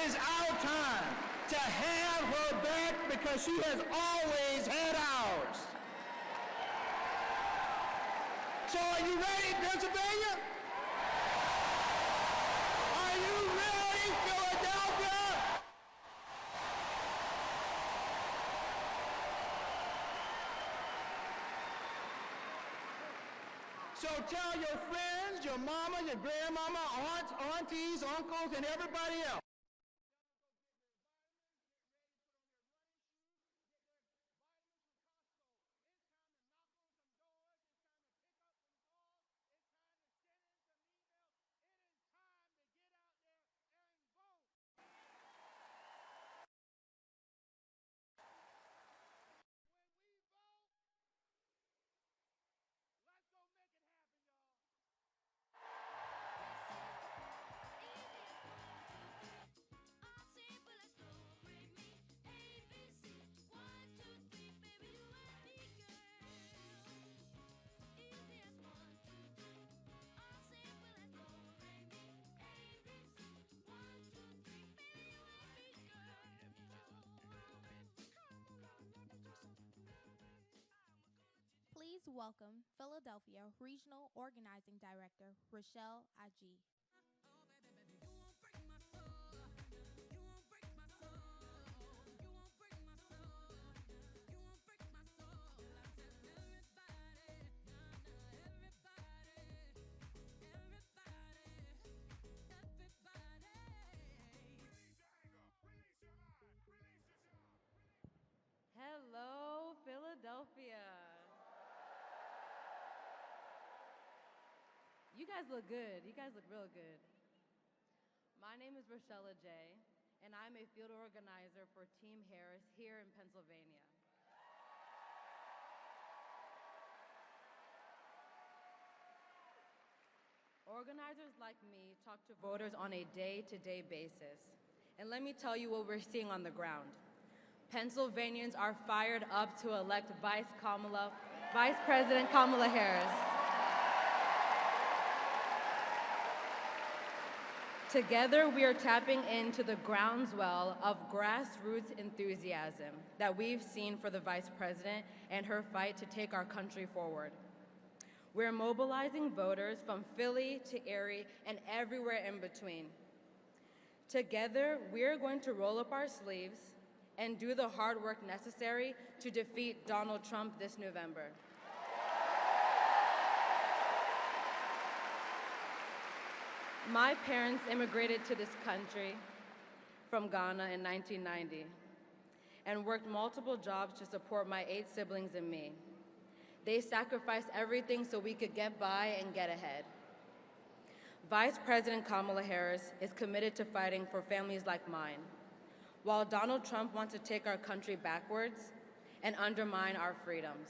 is our time to have her back because she has always had ours. So are you ready, Pennsylvania? Are you ready, Philadelphia? So tell your friends, your mama, your grandmama, aunts, aunties, uncles, and everybody else. Please welcome Philadelphia Regional Organizing Director, Cherelle. Hello, Philadelphia. You guys look good. You guys look real good. My name is Cherelle, and I'm a field organizer for Team Harris here in Pennsylvania. Organizers like me talk to voters on a day-to-day basis. And let me tell you what we're seeing on the ground. Pennsylvanians are fired up to elect Vice President Kamala Harris. Together, we are tapping into the groundswell of grassroots enthusiasm that we've seen for the Vice President and her fight to take our country forward. We're mobilizing voters from Philly to Erie and everywhere in between. Together, we're going to roll up our sleeves and do the hard work necessary to defeat Donald Trump this November. My parents immigrated to this country from Ghana in 1990 and worked multiple jobs to support my 8 siblings and me. They sacrificed everything so we could get by and get ahead. Vice President Kamala Harris is committed to fighting for families like mine, while Donald Trump wants to take our country backwards and undermine our freedoms.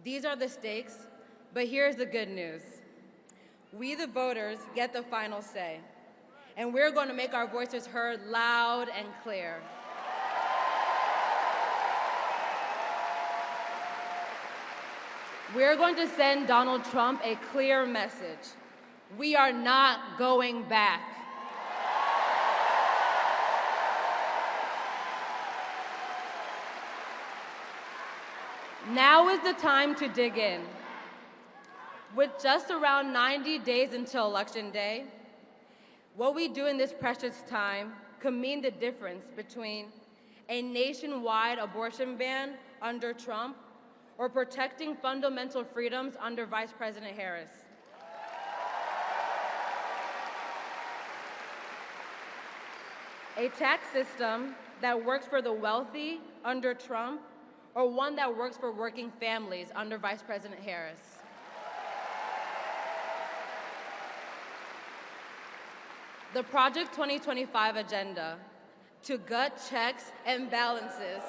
These are the stakes, but here's the good news. We, the voters, get the final say, and we're going to make our voices heard loud and clear. We're going to send Donald Trump a clear message. We are not going back. Now is the time to dig in. With just around 90 days until Election Day, what we do in this precious time could mean the difference between a nationwide abortion ban under Trump or protecting fundamental freedoms under Vice President Harris. A tax system that works for the wealthy under Trump or one that works for working families under Vice President Harris. The Project 2025 agenda to gut checks and balances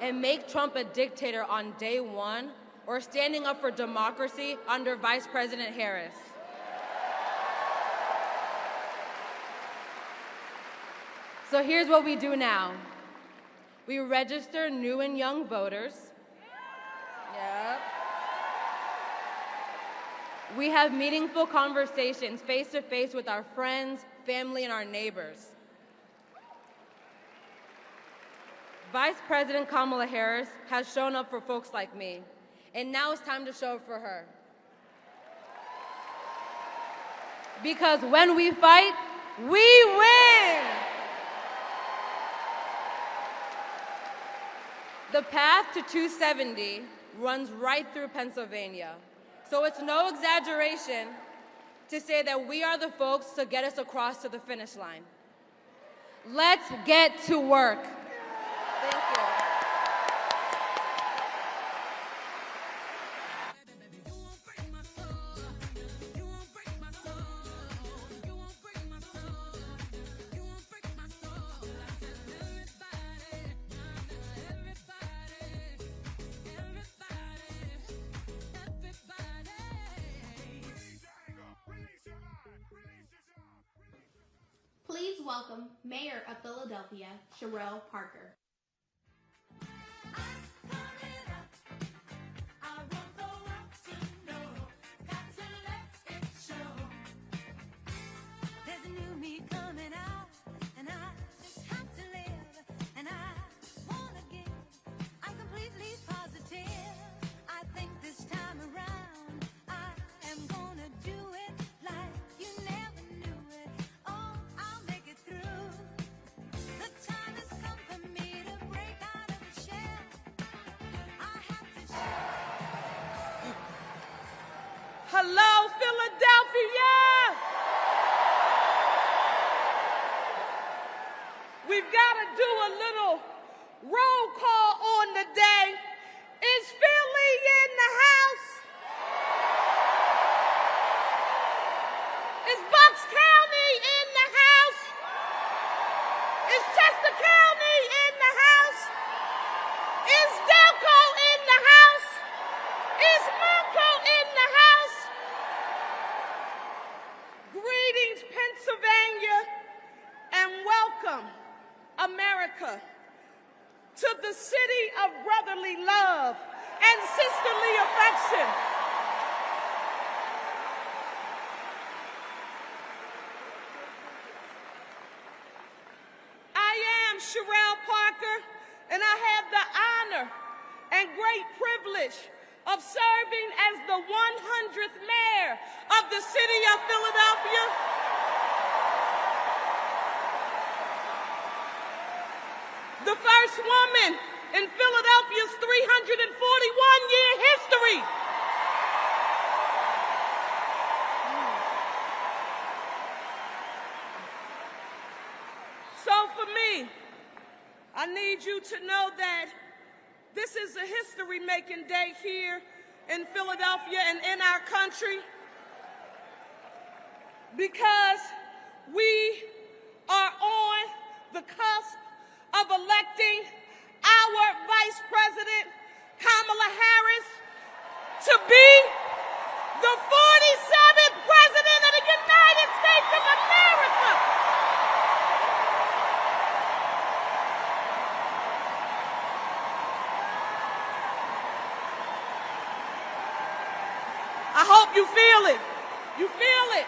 and make Trump a dictator on day one or standing up for democracy under Vice President Harris. So here's what we do now. We register new and young voters. Yep. We have meaningful conversations face to face with our friends, family, and our neighbors. Vice President Kamala Harris has shown up for folks like me, and now it's time to show up for her. Because when we fight, we win! The path to 270 runs right through Pennsylvania, so it's no exaggeration to say that we are the folks to get us across to the finish line. Let's get to work. Thank you. Please welcome Mayor of Philadelphia, Cherelle Parker. Hello, Philadelphia! We've got to do a little roll call on the day. Is Philly in the house? Is Bucks County in the house? Is Chester County in the house? Is Delco in the house? Is Monco in the house? Greetings, Pennsylvania, and welcome, America, to the city of brotherly love and sisterly affection. I am Cherelle Parker, and I have the honor and great privilege of serving as the 100th mayor of the city of Philadelphia. The first woman in Philadelphia's 341-year history. So for me, I need you to know that this is a history-making day here in Philadelphia and in our country, because we are on the cusp of electing our Vice President, Kamala Harris, to be the 47th President of the United States of America. I hope you feel it. You feel it.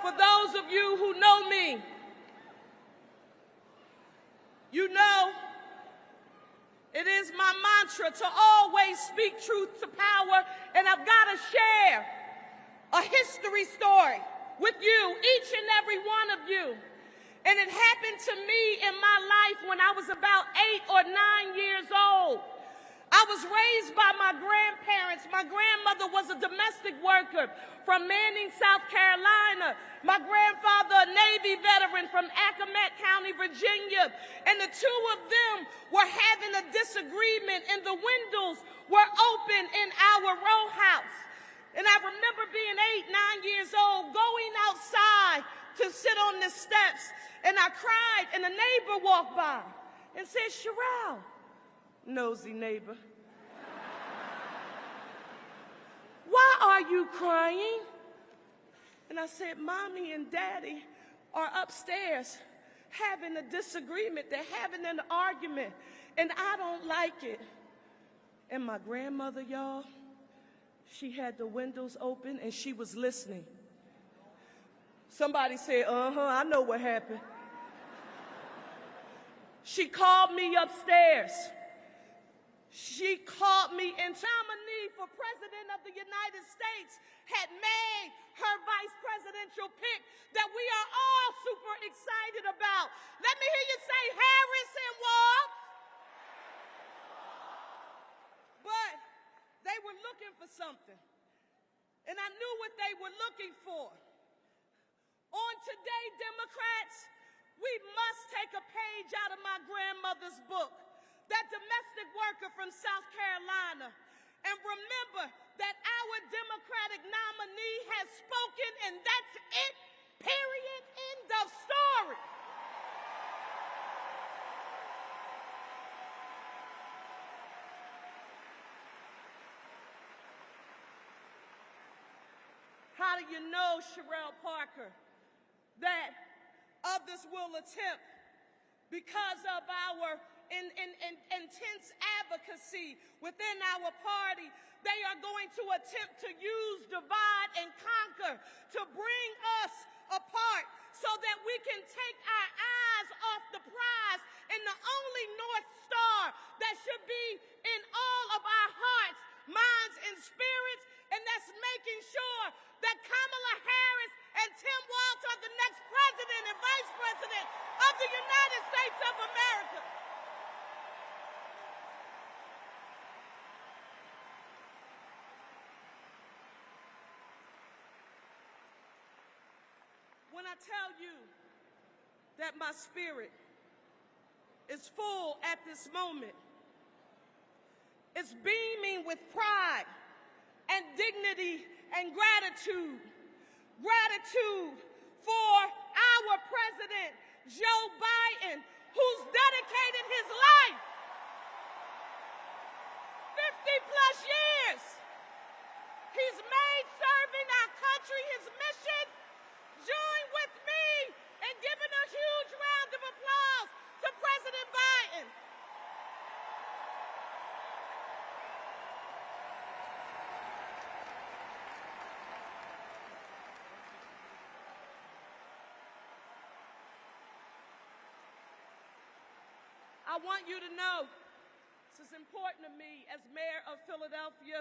For those of you who know me, you know it is my mantra to always speak truth to power, and I've got to share a history story with you, each and every one of you. And it happened to me in my life when I was about 8 or 9 years old. I was raised by my grandparents. My grandmother was a domestic worker from Manning, South Carolina. My grandfather, a Navy veteran from Accomack County, Virginia. And the two of them were having a disagreement, and the windows were open in our row house. And I remember being 8, 9 years old, going outside to sit on the steps, and I cried, and a neighbor walked by and said, "Cherelle," nosy neighbor, "why are you crying?" And I said, "Mommy and Daddy are upstairs having a disagreement. They're having an argument, and I don't like it." And my grandmother, y'all, she had the windows open and she was listening. Somebody said, I know what happened. She called me upstairs. She called me and nominee for President of the United States had made her vice presidential pick that we are all super excited about. Let me hear you say Harris and Walz. But they were looking for something. And I knew what they were looking for. On today, Democrats, we must take a page out of my grandmother's book, that domestic worker from South Carolina, and remember that our Democratic nominee has spoken, and that's it, period, end of story. How do you know, Cherelle Parker, that others will attempt because of our intense advocacy within our party? They are going to attempt to use divide and conquer to bring us apart so that we can take our eyes off the prize and the only North Star that should be in all of our hearts, minds, and spirits, and that's making sure that Kamala Harris and Tim Walz are the next president and vice president of the United States of America. When I tell you that my spirit is full at this moment, it's beaming with pride and dignity and gratitude. Gratitude for our president, Joe Biden, who's dedicated his life 50 plus years. He's made serving our country his mission. Join with me in giving a huge round of applause to President Biden. I want you to know, this is important to me as mayor of Philadelphia.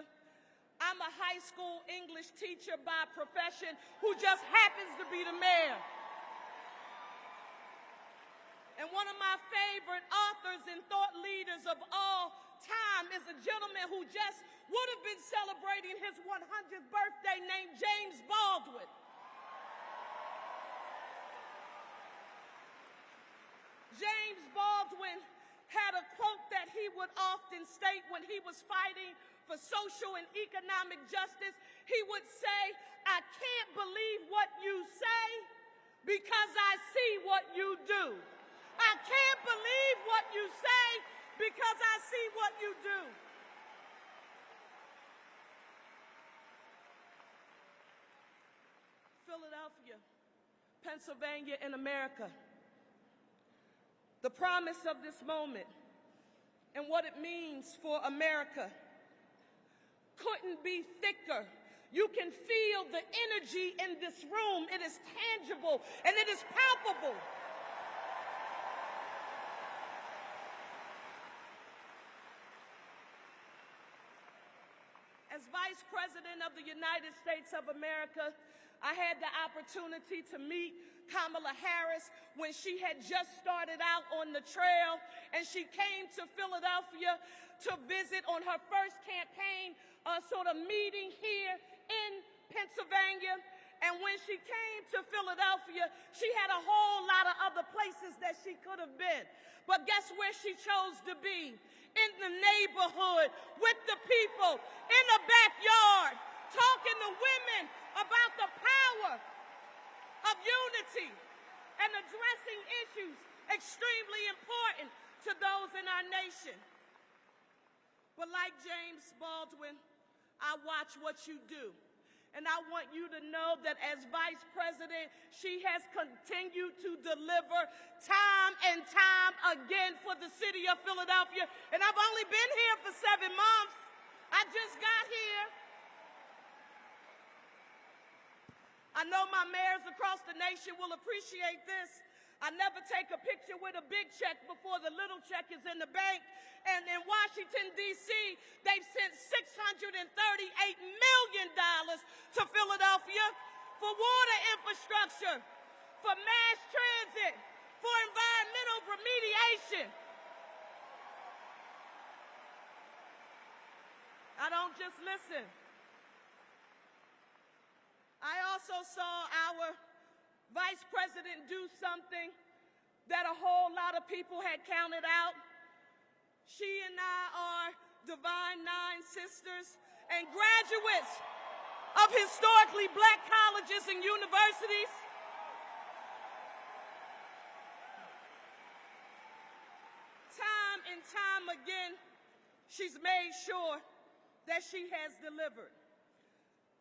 I'm a high school English teacher by profession who just happens to be the mayor. And one of my favorite authors and thought leaders of all time is a gentleman who just would have been celebrating his 100th birthday named James Baldwin. James Baldwin had a quote that he would often state when he was fighting for social and economic justice. He would say, "I can't believe what you say because I see what you do. I can't believe what you say because I see what you do." Philadelphia, Pennsylvania, and America. The promise of this moment and what it means for America couldn't be thicker. You can feel the energy in this room. It is tangible and it is palpable. As Vice President of the United States of America, I had the opportunity to meet Kamala Harris when she had just started out on the trail, and she came to Philadelphia to visit on her first campaign sort of meeting here in Pennsylvania. And when she came to Philadelphia, she had a whole lot of other places that she could have been. But guess where she chose to be? In the neighborhood, with the people, in the backyard, talking to women about the power of unity and addressing issues extremely important to those in our nation. But like James Baldwin, I watch what you do. And I want you to know that as Vice President, she has continued to deliver time and time again for the city of Philadelphia. And I've only been here for 7 months. I just got here. I know my mayors across the nation will appreciate this. I never take a picture with a big check before the little check is in the bank. And in Washington, D.C., they've sent $638 million to Philadelphia for water infrastructure, for mass transit, for environmental remediation. I don't just listen. I also saw our Vice President do something that a whole lot of people had counted out. She and I are Divine Nine Sisters and graduates of historically black colleges and universities. Time and time again, she's made sure that she has delivered.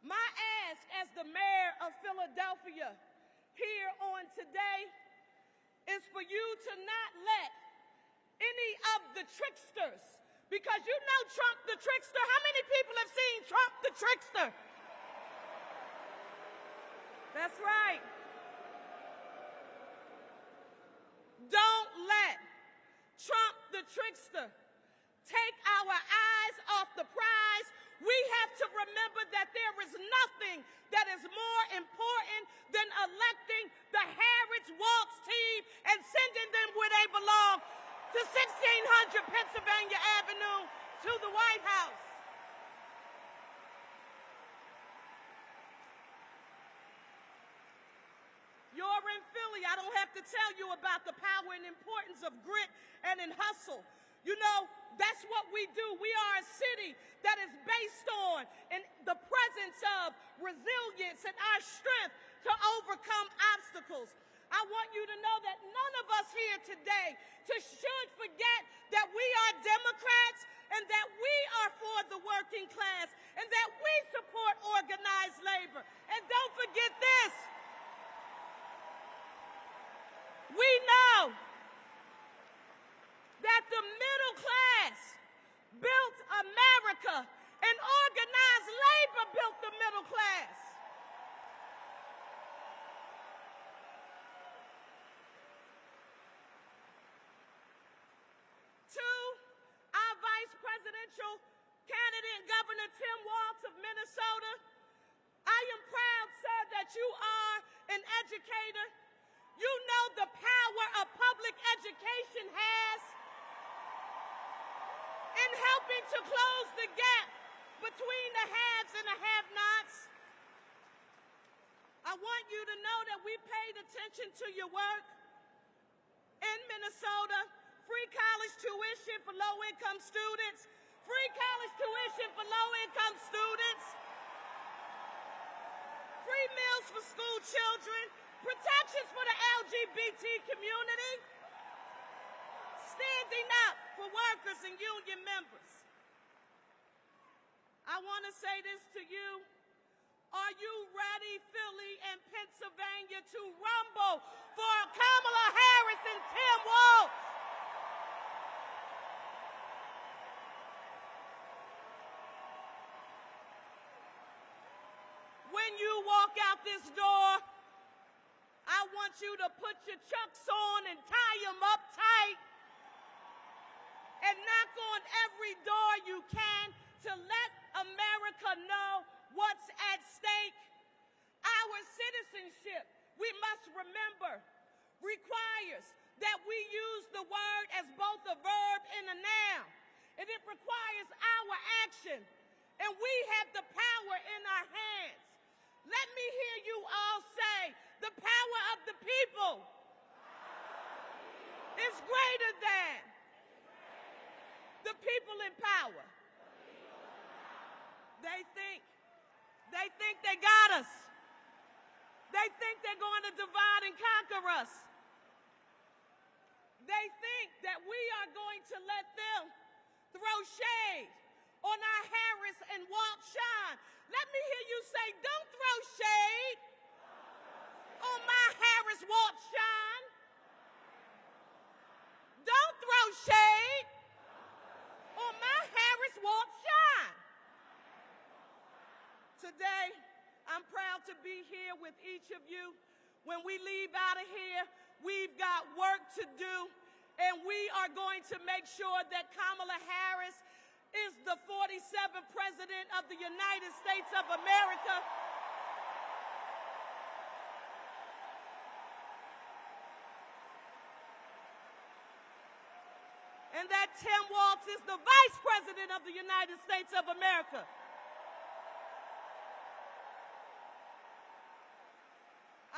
My ask as the mayor of Philadelphia here on today is for you to not let any of the tricksters, because you know Trump the trickster. How many people have seen Trump the trickster? That's right. Don't let Trump the trickster take our eyes off the prize. We have to remember that there is nothing that is more important than electing the Harris-Walz team and sending them where they belong, to 1600 Pennsylvania Avenue, to the White House. You're in Philly. I don't have to tell you about the power and importance of grit and in hustle. You know, that's what we do. We are a city that is based on the presence of resilience and our strength to overcome obstacles. I want you to know that none of us here today should forget that we are Democrats and that we are for the working class and that we support organized labor. And don't forget this. We know that the middle class built America and organized labor built the middle class. To our vice presidential candidate, Governor Tim Walz of Minnesota, I am proud, sir, that you are an educator. You know the power of public education has in helping to close the gap between the haves and the have-nots. I want you to know that we paid attention to your work in Minnesota. Free college tuition for low-income students. Free college tuition for low-income students. Free meals for school children. Protections for the LGBT community. Standing up for workers and union members. I want to say this to you. Are you ready, Philly and Pennsylvania, to rumble for Kamala Harris and Tim Walz? When you walk out this door, I want you to put your chucks on and tie them up tight and knock on every door you can to let America know what's at stake. Our citizenship, we must remember, requires that we use the word as both a verb and a noun. And it requires our action. And we have the power in our hands. Let me hear you all say, the power of the people is greater than the people in power. They think they got us. They think they're going to divide and conquer us. They think that we are going to let them throw shade on our Harris and Walz shine. Let me hear you say, don't throw shade on my Harris Walz shine. Don't throw shade on my Harris Walz shine. today, I'm proud to be here with each of you. When we leave out of here, we've got work to do, and we are going to make sure that Kamala Harris is the 47th President of the United States of America. And that Tim Walz is the Vice President of the United States of America.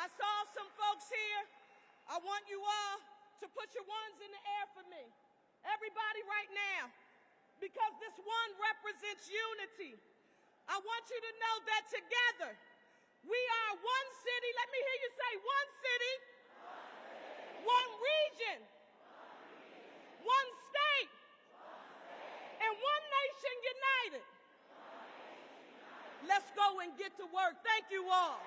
I saw some folks here. I want you all to put your ones in the air for me. Everybody right now, because this one represents unity. I want you to know that together, we are one city. Let me hear you say one city, one region, one state, and one nation united. Let's go and get to work. Thank you all.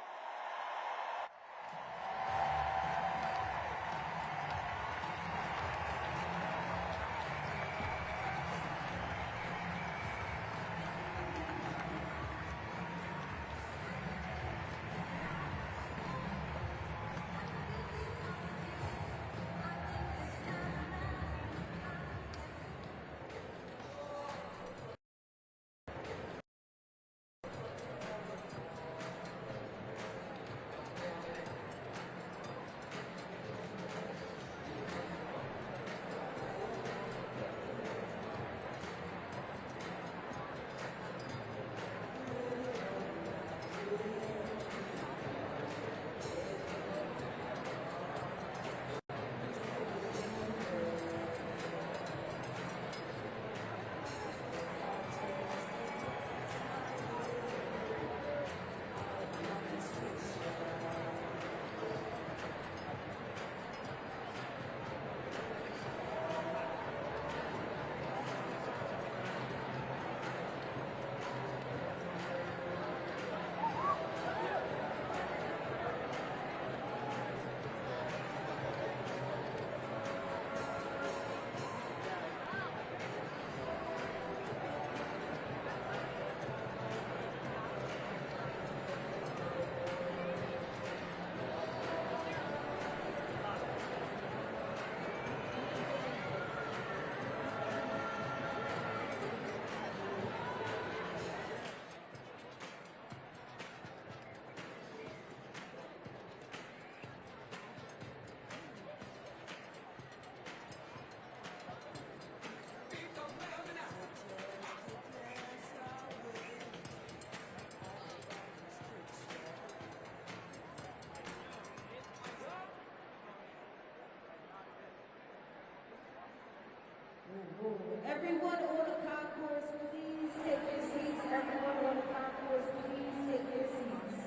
Everyone on the concourse, please take your seats. Everyone on the concourse, please take your seats.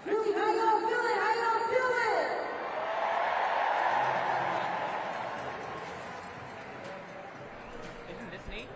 Philly, how y'all feeling? How y'all feeling? Isn't this neat?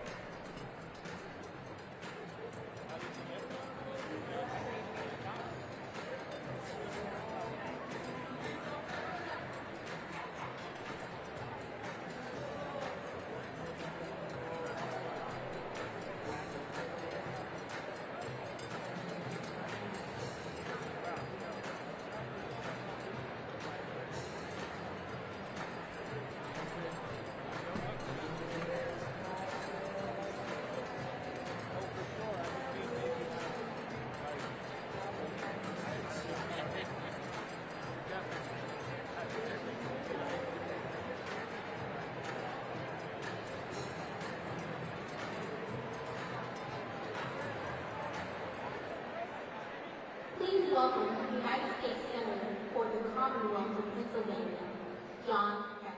Please welcome United States Senator for the Commonwealth of Pennsylvania, John Peck.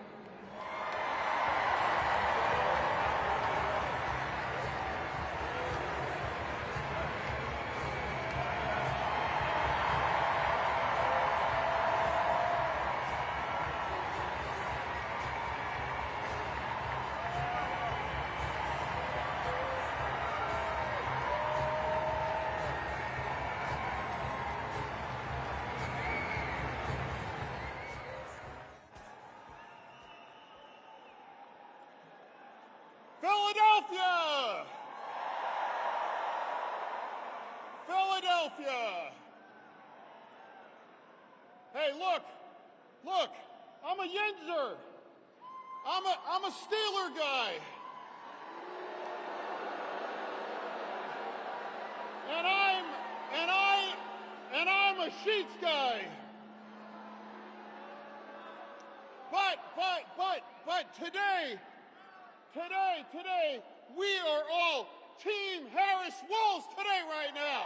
Philadelphia! Philadelphia! Hey, look, I'm a Yinzer. I'm a Steeler guy. And I'm a Sheets guy. But today, we are all Team Harris Walz today right now.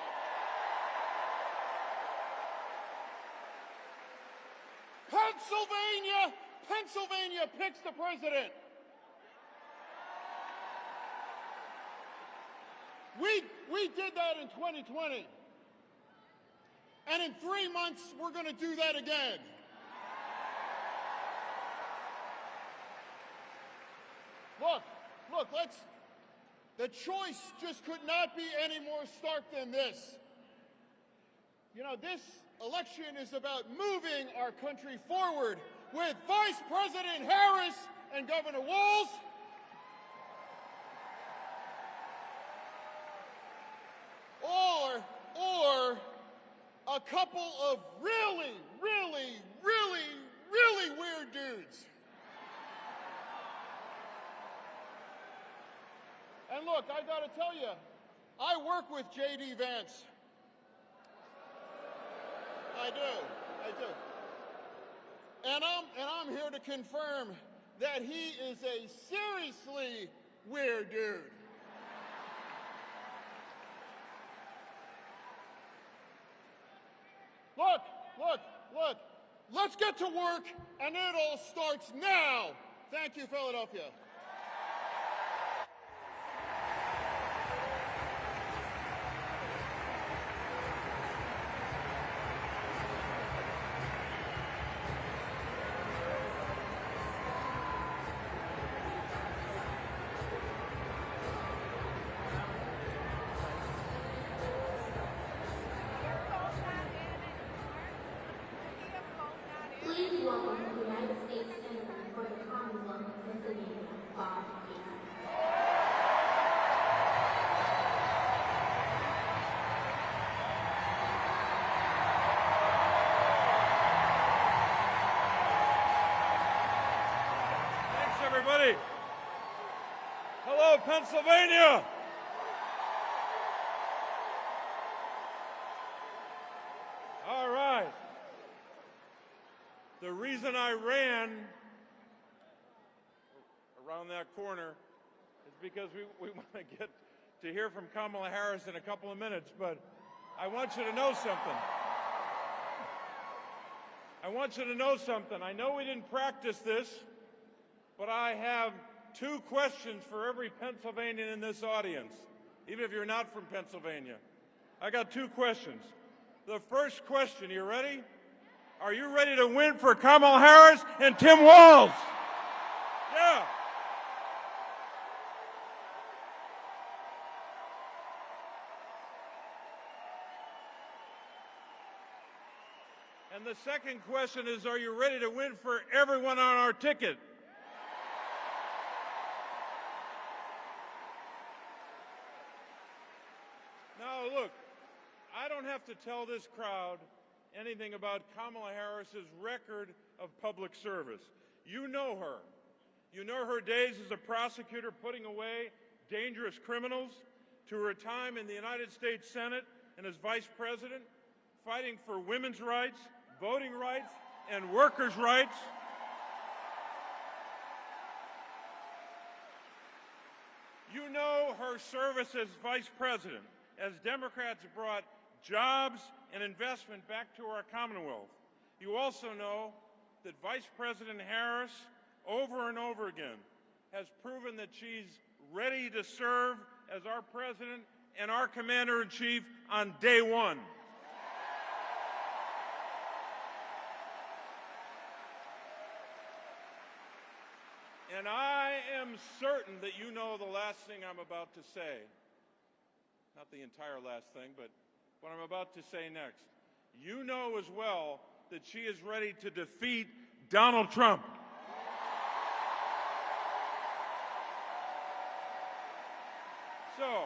Pennsylvania picks the president. We did that in 2020. And in 3 months, we're going to do that again. Look, the choice just could not be any more stark than this. You know, this election is about moving our country forward with Vice President Harris and Governor Walz. Or a couple of really weird dudes. And look, I gotta tell you, I work with J.D. Vance. I do. And I'm here to confirm that he is a seriously weird dude. Look, let's get to work, and it all starts now. Thank you, Philadelphia. Please welcome the United States Senator for the Commonwealth of Pennsylvania, Bob Gates. Thanks, everybody. Hello, Pennsylvania. All right. The reason I ran around that corner is because we want to get to hear from Kamala Harris in a couple of minutes, but I want you to know something. I know we didn't practice this, but I have 2 questions for every Pennsylvanian in this audience, even if you're not from Pennsylvania. I got 2 questions. The first question, you ready? Are you ready to win for Kamala Harris and Tim Walz? Yeah. And the second question is, are you ready to win for everyone on our ticket? Now, look, I don't have to tell this crowd anything about Kamala Harris's record of public service. You know her. You know her days as a prosecutor putting away dangerous criminals, to her time in the United States Senate and as vice president, fighting for women's rights, voting rights, and workers' rights. You know her service as vice president, as Democrats brought jobs and investment back to our Commonwealth. You also know that Vice President Harris, over and over again, has proven that she's ready to serve as our president and our commander-in-chief on day one. And I am certain that you know the last thing I'm about to say. Not the entire last thing, but what I'm about to say next. You know as well that she is ready to defeat Donald Trump. So,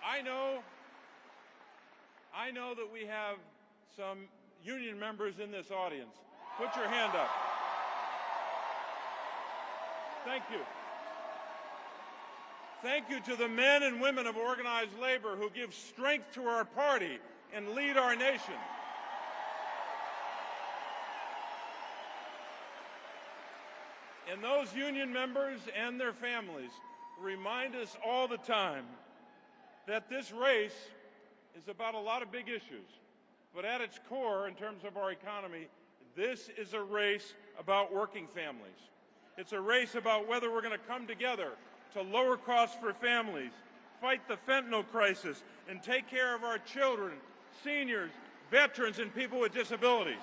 I know that we have some union members in this audience. Put your hand up. Thank you. Thank you to the men and women of organized labor who give strength to our party and lead our nation. And those union members and their families remind us all the time that this race is about a lot of big issues. But at its core, in terms of our economy, this is a race about working families. It's a race about whether we're going to come together to lower costs for families, fight the fentanyl crisis, and take care of our children, seniors, veterans, and people with disabilities.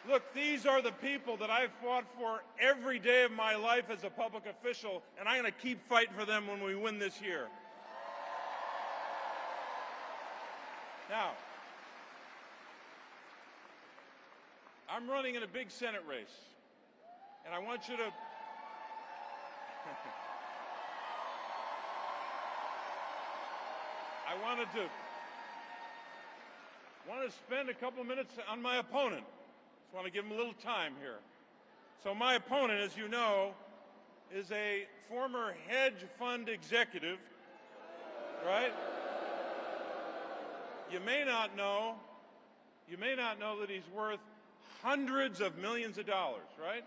Look, these are the people that I've fought for every day of my life as a public official, and I'm going to keep fighting for them when we win this year. Now, I'm running in a big Senate race, and I want you to I wanted to spend a couple minutes on my opponent. Just want to give him a little time here. So my opponent, as you know, is a former hedge fund executive, right? You may not know that he's worth hundreds of millions of dollars, right?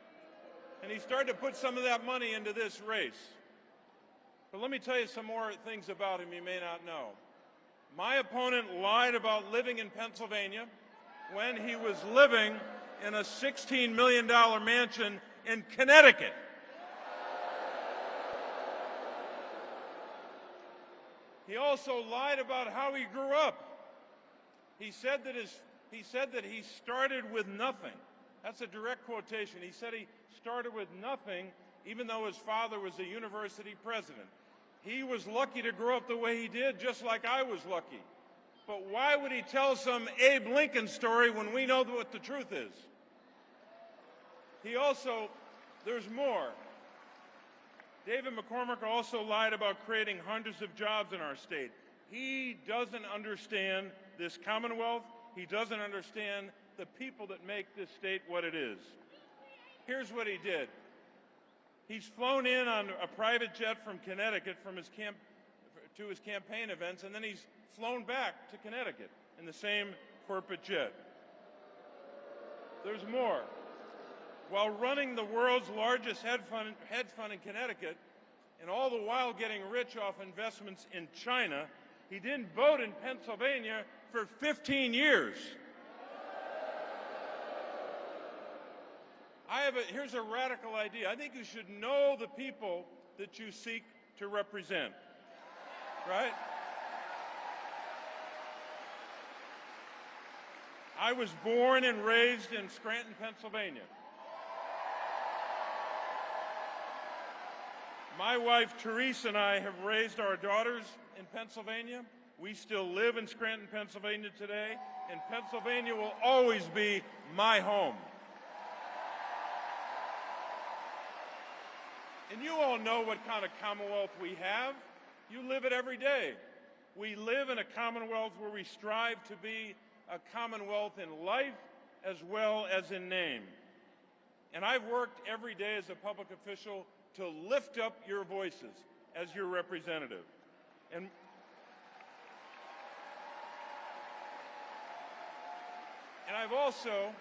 And he started to put some of that money into this race. But let me tell you some more things about him you may not know. My opponent lied about living in Pennsylvania when he was living in a $16 million mansion in Connecticut. He also lied about how he grew up. He said that he started with nothing. That's a direct quotation. He said he started with nothing, even though his father was a university president. He was lucky to grow up the way he did, just like I was lucky. But why would he tell some Abe Lincoln story when we know what the truth is? There's more. David McCormick also lied about creating hundreds of jobs in our state. He doesn't understand this Commonwealth. He doesn't understand the people that make this state what it is. Here's what he did. He's flown in on a private jet from Connecticut to his campaign events, and then he's flown back to Connecticut in the same corporate jet. There's more. While running the world's largest hedge fund in Connecticut, and all the while getting rich off investments in China, he didn't vote in Pennsylvania for 15 years. Here's a radical idea. I think you should know the people that you seek to represent, right? I was born and raised in Scranton, Pennsylvania. My wife, Teresa, and I have raised our daughters in Pennsylvania. We still live in Scranton, Pennsylvania today, and Pennsylvania will always be my home. And you all know what kind of Commonwealth we have. You live it every day. We live in a Commonwealth where we strive to be a Commonwealth in life as well as in name. And I've worked every day as a public official to lift up your voices as your representative. And I've also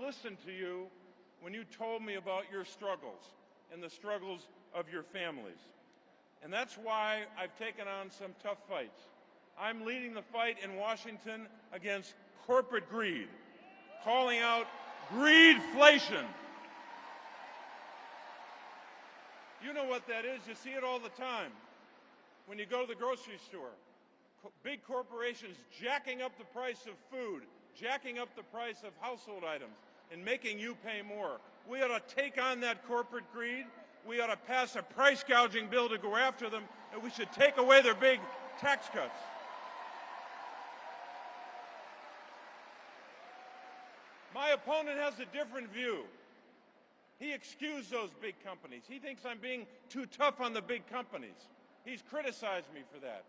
listened to you when you told me about your struggles and the struggles of your families. And that's why I've taken on some tough fights. I'm leading the fight in Washington against corporate greed, calling out greedflation. You know what that is. You see it all the time. When you go to the grocery store, big corporations jacking up the price of food, jacking up the price of household items, and making you pay more. We ought to take on that corporate greed. We ought to pass a price gouging bill to go after them, and we should take away their big tax cuts. My opponent has a different view. He excused those big companies. He thinks I'm being too tough on the big companies. He's criticized me for that.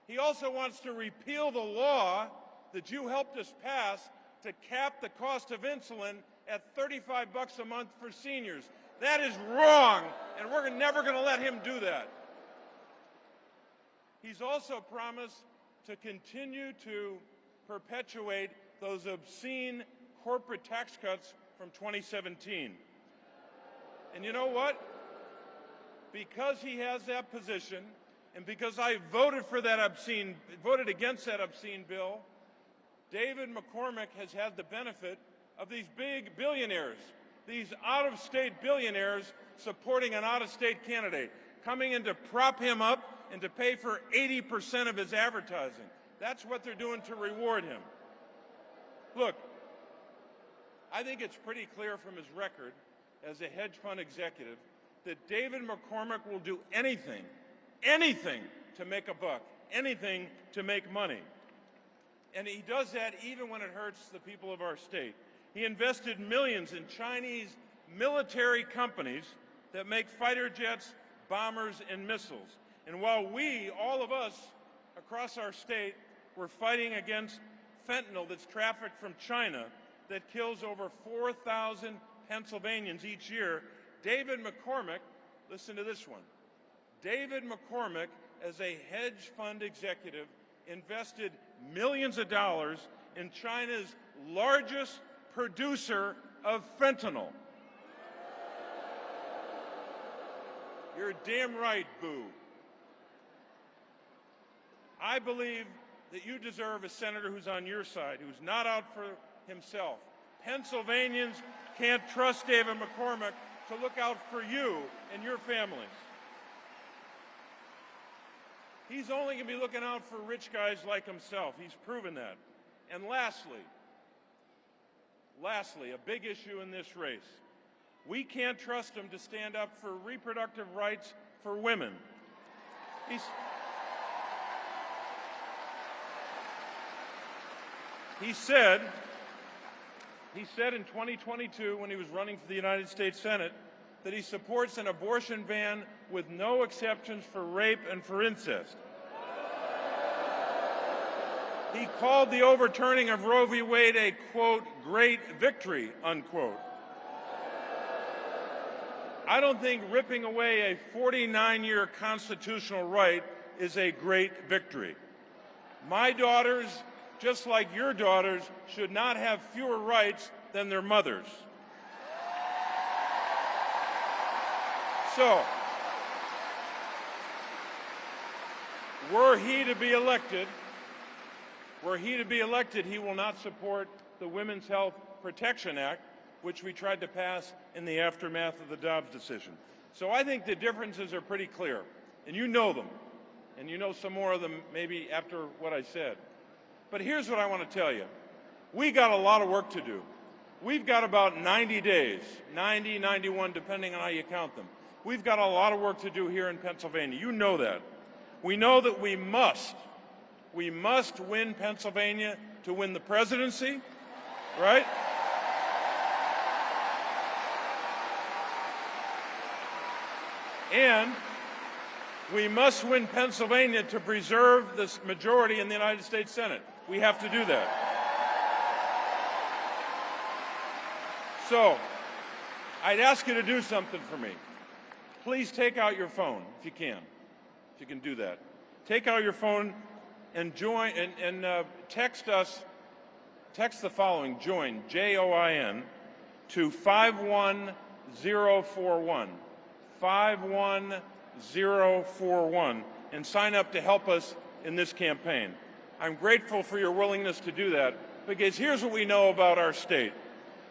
He also wants to repeal the law that you helped us pass to cap the cost of insulin at $35 a month for seniors. That is wrong, and we're never going to let him do that. He's also promised to continue to perpetuate those obscene corporate tax cuts from 2017. And you know what? Because he has that position, and because I voted against that obscene bill, David McCormick has had the benefit of these big billionaires, these out-of-state billionaires supporting an out-of-state candidate, coming in to prop him up and to pay for 80% of his advertising. That's what they're doing to reward him. Look, I think it's pretty clear from his record as a hedge fund executive that David McCormick will do anything to make a buck, anything to make money. And he does that even when it hurts the people of our state. He invested millions in Chinese military companies that make fighter jets, bombers, and missiles. And while we, all of us across our state, were fighting against fentanyl that's trafficked from China that kills over 4,000 Pennsylvanians each year, David McCormick, listen to this one, David McCormick, as a hedge fund executive, invested millions of dollars in China's largest producer of fentanyl. You're damn right, boo. I believe that you deserve a senator who's on your side, who's not out for himself. Pennsylvanians can't trust David McCormick to look out for you and your families. He's only going to be looking out for rich guys like himself. He's proven that. And lastly, a big issue in this race. We can't trust him to stand up for reproductive rights for women. He said in 2022, when he was running for the United States Senate, that he supports an abortion ban with no exceptions for rape and for incest. He called the overturning of Roe v. Wade a, quote, great victory, unquote. I don't think ripping away a 49-year constitutional right is a great victory. My daughters, just like your daughters, should not have fewer rights than their mothers. So, were he to be elected, he will not support the Women's Health Protection Act, which we tried to pass in the aftermath of the Dobbs decision. So I think the differences are pretty clear, and you know them, and you know some more of them maybe after what I said. But here's what I want to tell you. We got a lot of work to do. We've got about 90 days, 90, 91, depending on how you count them. We've got a lot of work to do here in Pennsylvania. You know that. We know that we must win Pennsylvania to win the presidency, right? And we must win Pennsylvania to preserve this majority in the United States Senate. We have to do that. So, I'd ask you to do something for me. Please take out your phone, if you can do that. Take out your phone and join and text us. Text the following: join, JOIN, to 51041. 51041, and sign up to help us in this campaign. I'm grateful for your willingness to do that, because here's what we know about our state.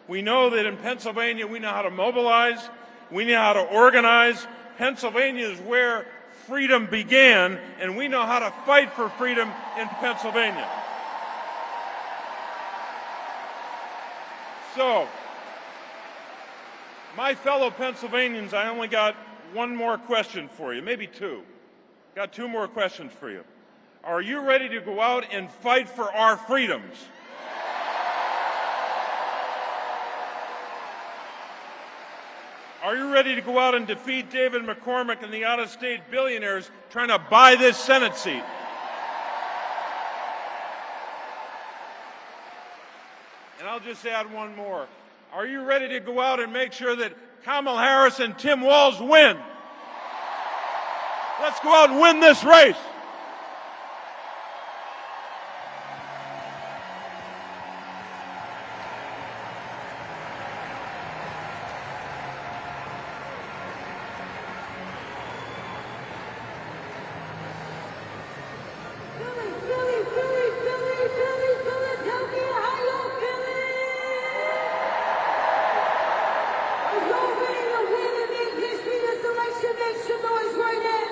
We know that in Pennsylvania we know how to mobilize, we know how to organize. Pennsylvania is where freedom began, and we know how to fight for freedom in Pennsylvania. So, my fellow Pennsylvanians, I only got one more question for you, maybe two. Got two more questions for you. Are you ready to go out and fight for our freedoms? Are you ready to go out and defeat David McCormick and the out-of-state billionaires trying to buy this Senate seat? And I'll just add one more. Are you ready to go out and make sure that Kamala Harris and Tim Walz win? Let's go out and win this race. Philadelphia, how y'all feeling? Are y'all ready to win and make history this election? Make some noise right now.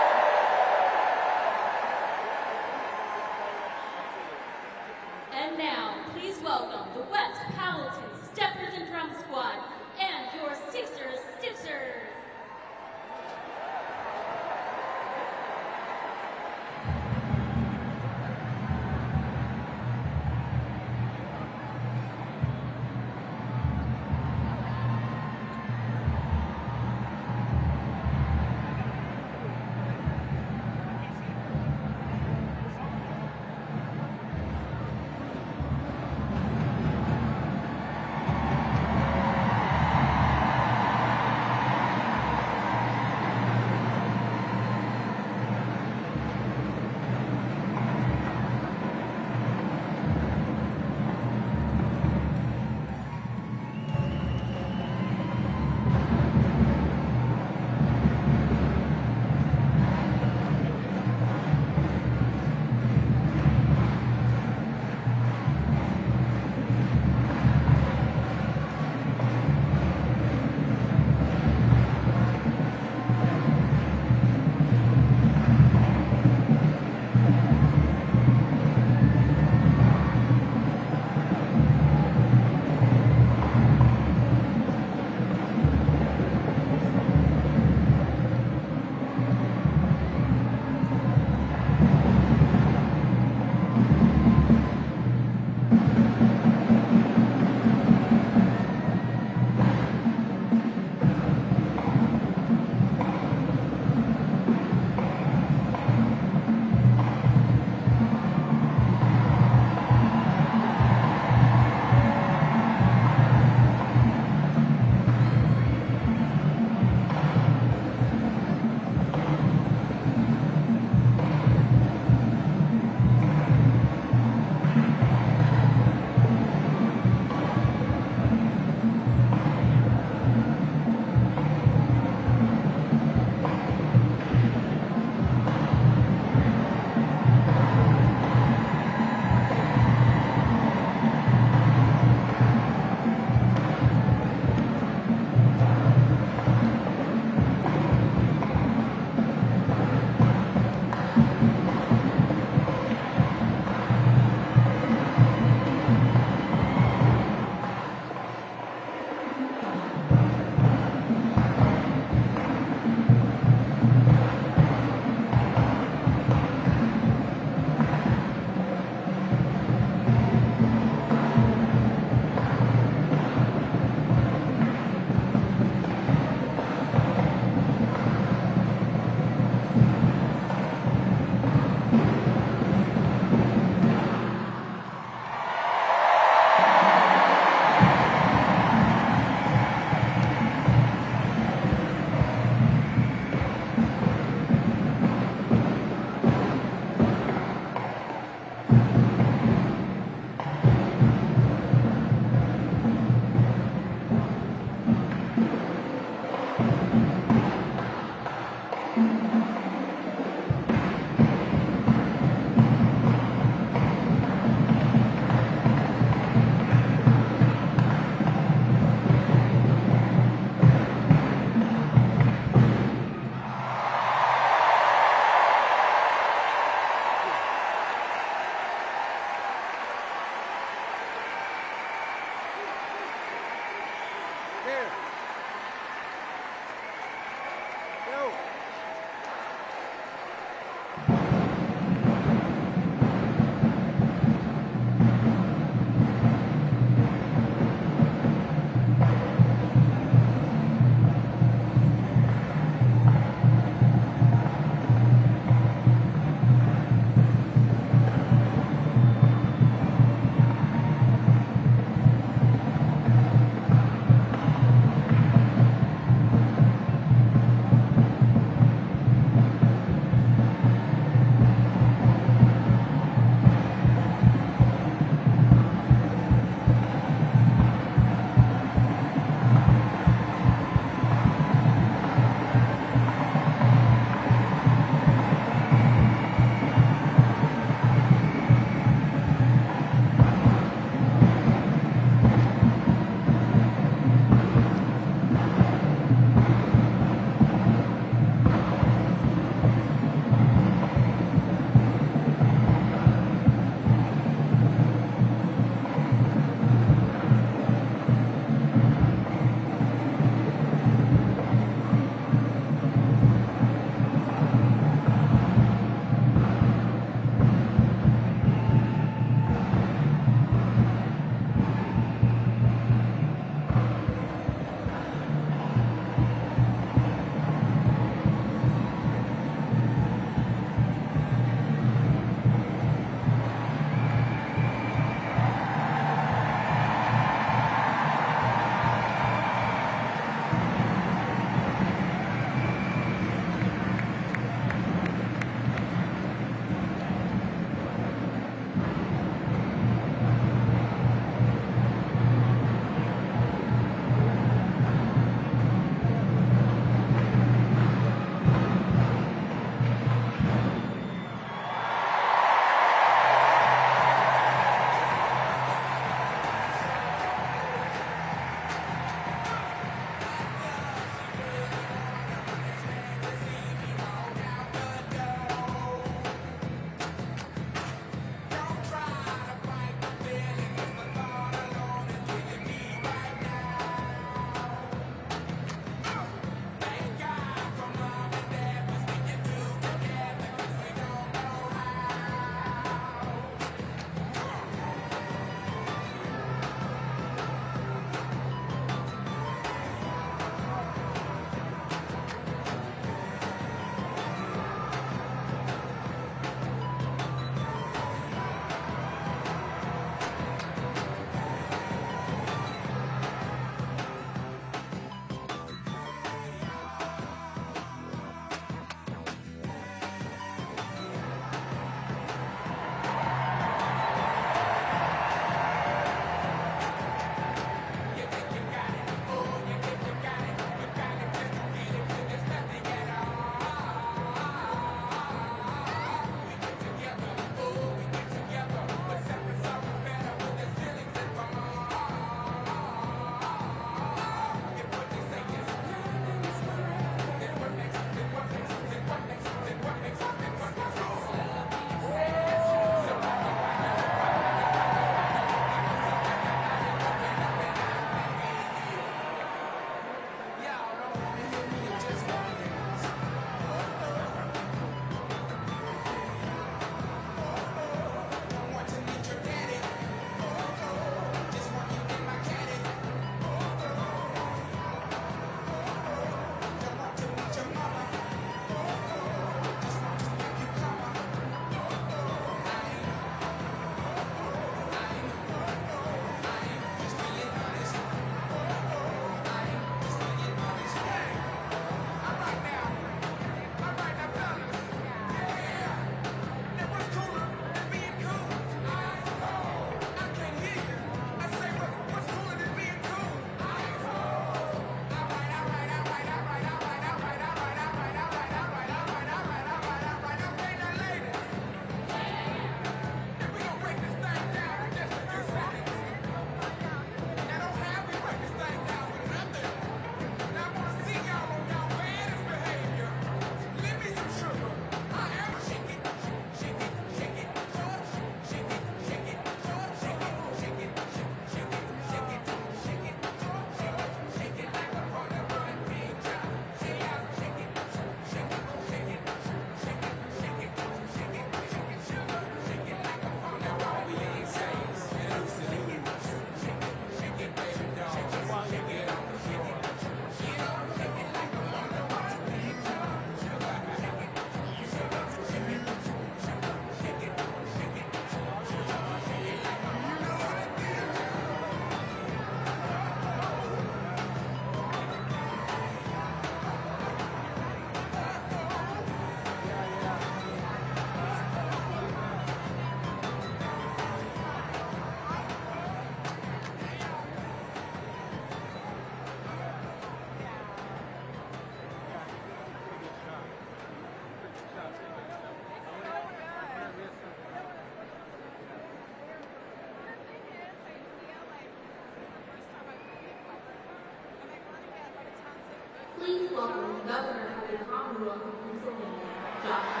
Governor of the Commonwealth of Pennsylvania, Josh.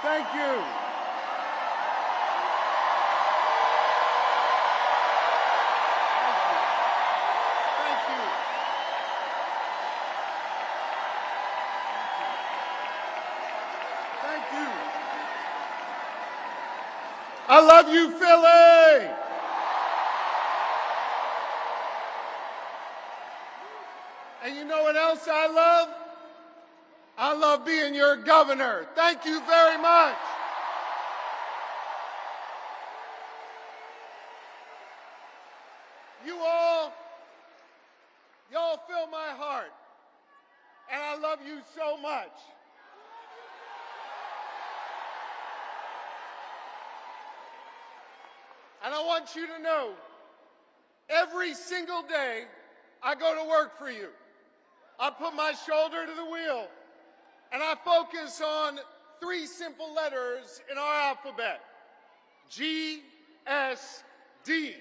Thank you. Thank you. Thank you. I love you, Philly. And you know what else I love? I love being your governor. Thank you very much. Y'all fill my heart. And I love you so much. And I want you to know, every single day I go to work for you. I put my shoulder to the wheel. And I focus on 3 simple letters in our alphabet. G, S, D.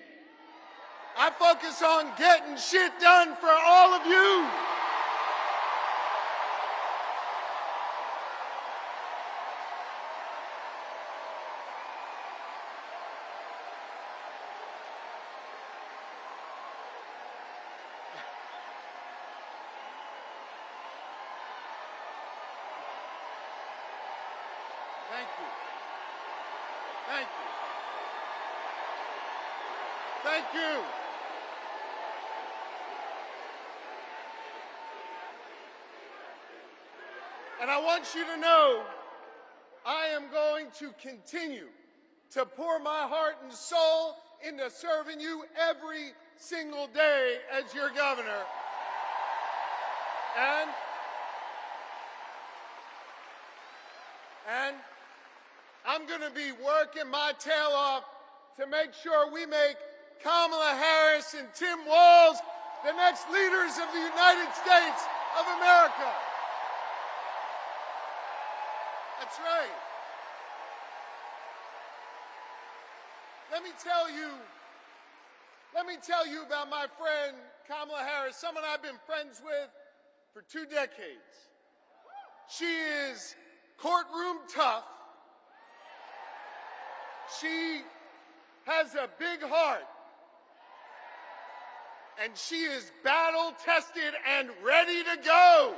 I focus on getting shit done for all of you. Thank you. Thank you. Thank you. And I want you to know, I am going to continue to pour my heart and soul into serving you every single day as your governor. And I'm going to be working my tail off to make sure we make Kamala Harris and Tim Walz the next leaders of the United States of America. That's right. Let me tell you about my friend Kamala Harris, someone I've been friends with for 2 decades. She is courtroom tough. She has a big heart. And she is battle tested and ready to go.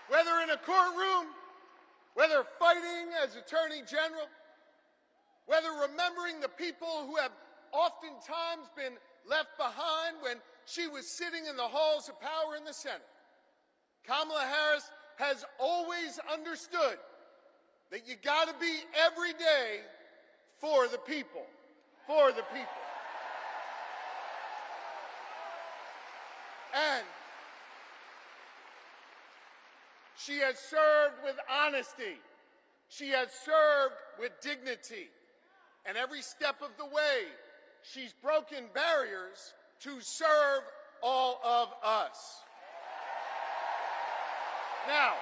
Whether in a courtroom, whether fighting as Attorney General, whether remembering the people who have oftentimes been left behind when she was sitting in the halls of power in the Senate, Kamala Harris has always understood that you got to be every day for the people, for the people. And she has served with honesty. She has served with dignity. And every step of the way, she's broken barriers to serve all of us. Now,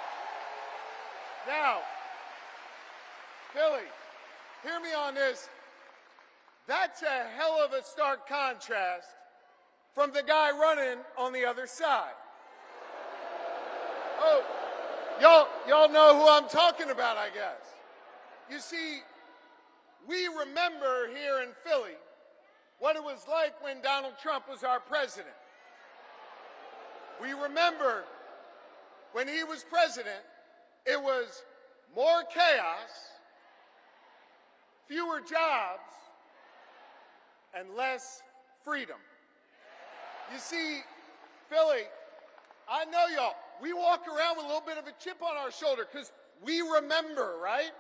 Philly, hear me on this. That's a hell of a stark contrast from the guy running on the other side. Oh, y'all know who I'm talking about, I guess. You see, we remember here in Philly what it was like when Donald Trump was our president. We remember when he was president, it was more chaos, fewer jobs, and less freedom. You see, Philly, I know y'all, we walk around with a little bit of a chip on our shoulder because we remember, right?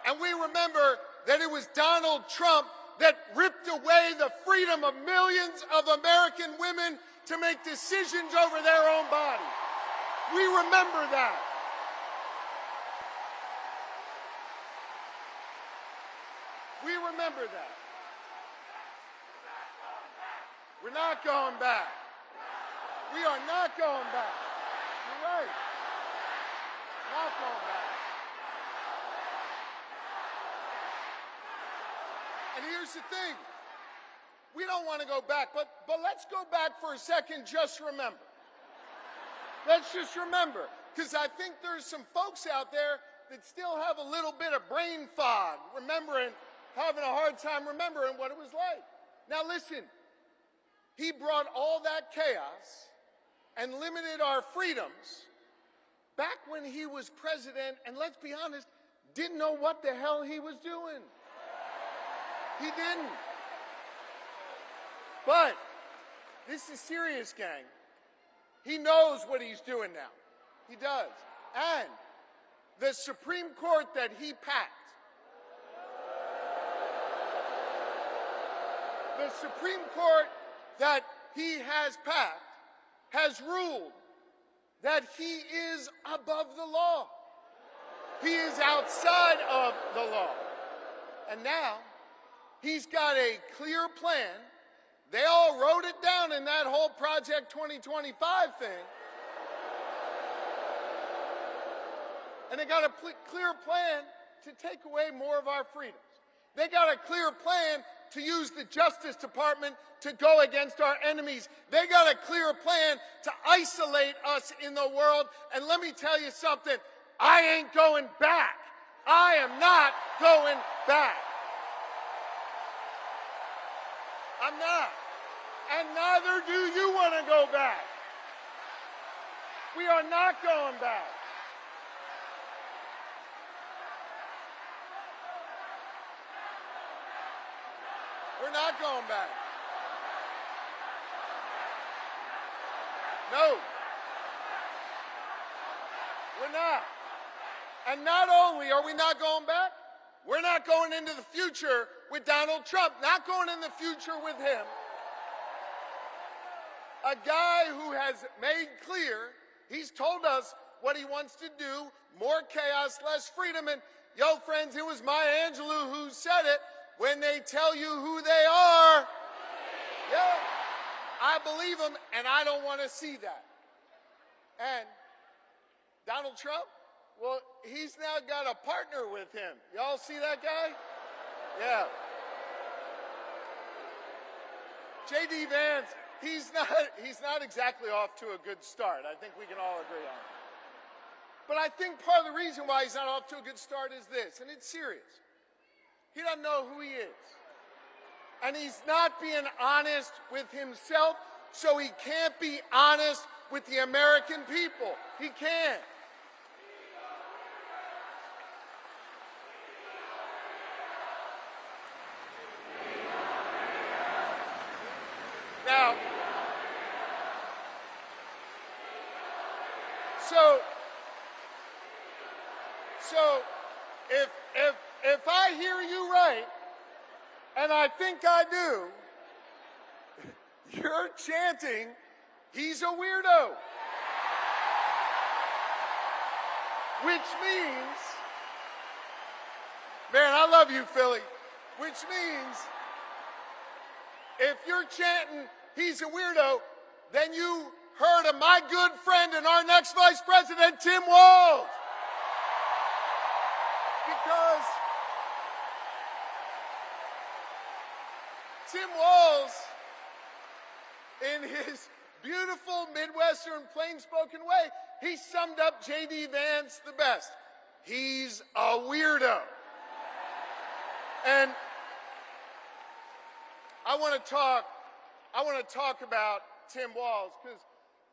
And we remember that it was Donald Trump that ripped away the freedom of millions of American women to make decisions over their own bodies. We remember that. We remember that. We're not going back. We are not going back. You're right. Not going back. And here's the thing. We don't want to go back, but let's go back for a second. Just remember. Let's just remember, because I think there's some folks out there that still have a little bit of brain fog, having a hard time remembering what it was like. Now listen, he brought all that chaos and limited our freedoms back when he was president, and let's be honest, didn't know what the hell he was doing. He didn't. But this is serious, gang. He knows what he's doing now. He does. And the Supreme Court that he packed, the Supreme Court that he has packed, has ruled that he is above the law. He is outside of the law. And now, he's got a clear plan. They all wrote it down in that whole Project 2025 thing. And they got a clear plan to take away more of our freedoms. They got a clear plan to use the Justice Department to go against our enemies. They got a clear plan to isolate us in the world. And let me tell you something, I ain't going back. I am not going back. I'm not. And neither do you want to go back. We are not going back. We're not going back. No. We're not. And not only are we not going back, we're not going into the future with Donald Trump, not going in the future with him. A guy who has made clear, he's told us what he wants to do, more chaos, less freedom. And yo, friends, it was Maya Angelou who said it, when they tell you who they are, yeah, I believe them, and I don't want to see that. And Donald Trump, well, he's now got a partner with him. Y'all see that guy? Yeah. J.D. Vance, he's not exactly off to a good start. I think we can all agree on it. But I think part of the reason why he's not off to a good start is this, and it's serious. He doesn't know who he is. And he's not being honest with himself, so he can't be honest with the American people. He can't. Now, so if I hear you right, and I think I do, you're chanting, he's a weirdo. Which means, man, I love you, Philly. Which means, if you're chanting, he's a weirdo, then you heard of my good friend and our next vice president, Tim Walz. Because Tim Walz, in his beautiful Midwestern plain-spoken way, he summed up J.D. Vance the best. He's a weirdo. And I want to talk about Tim Walz, because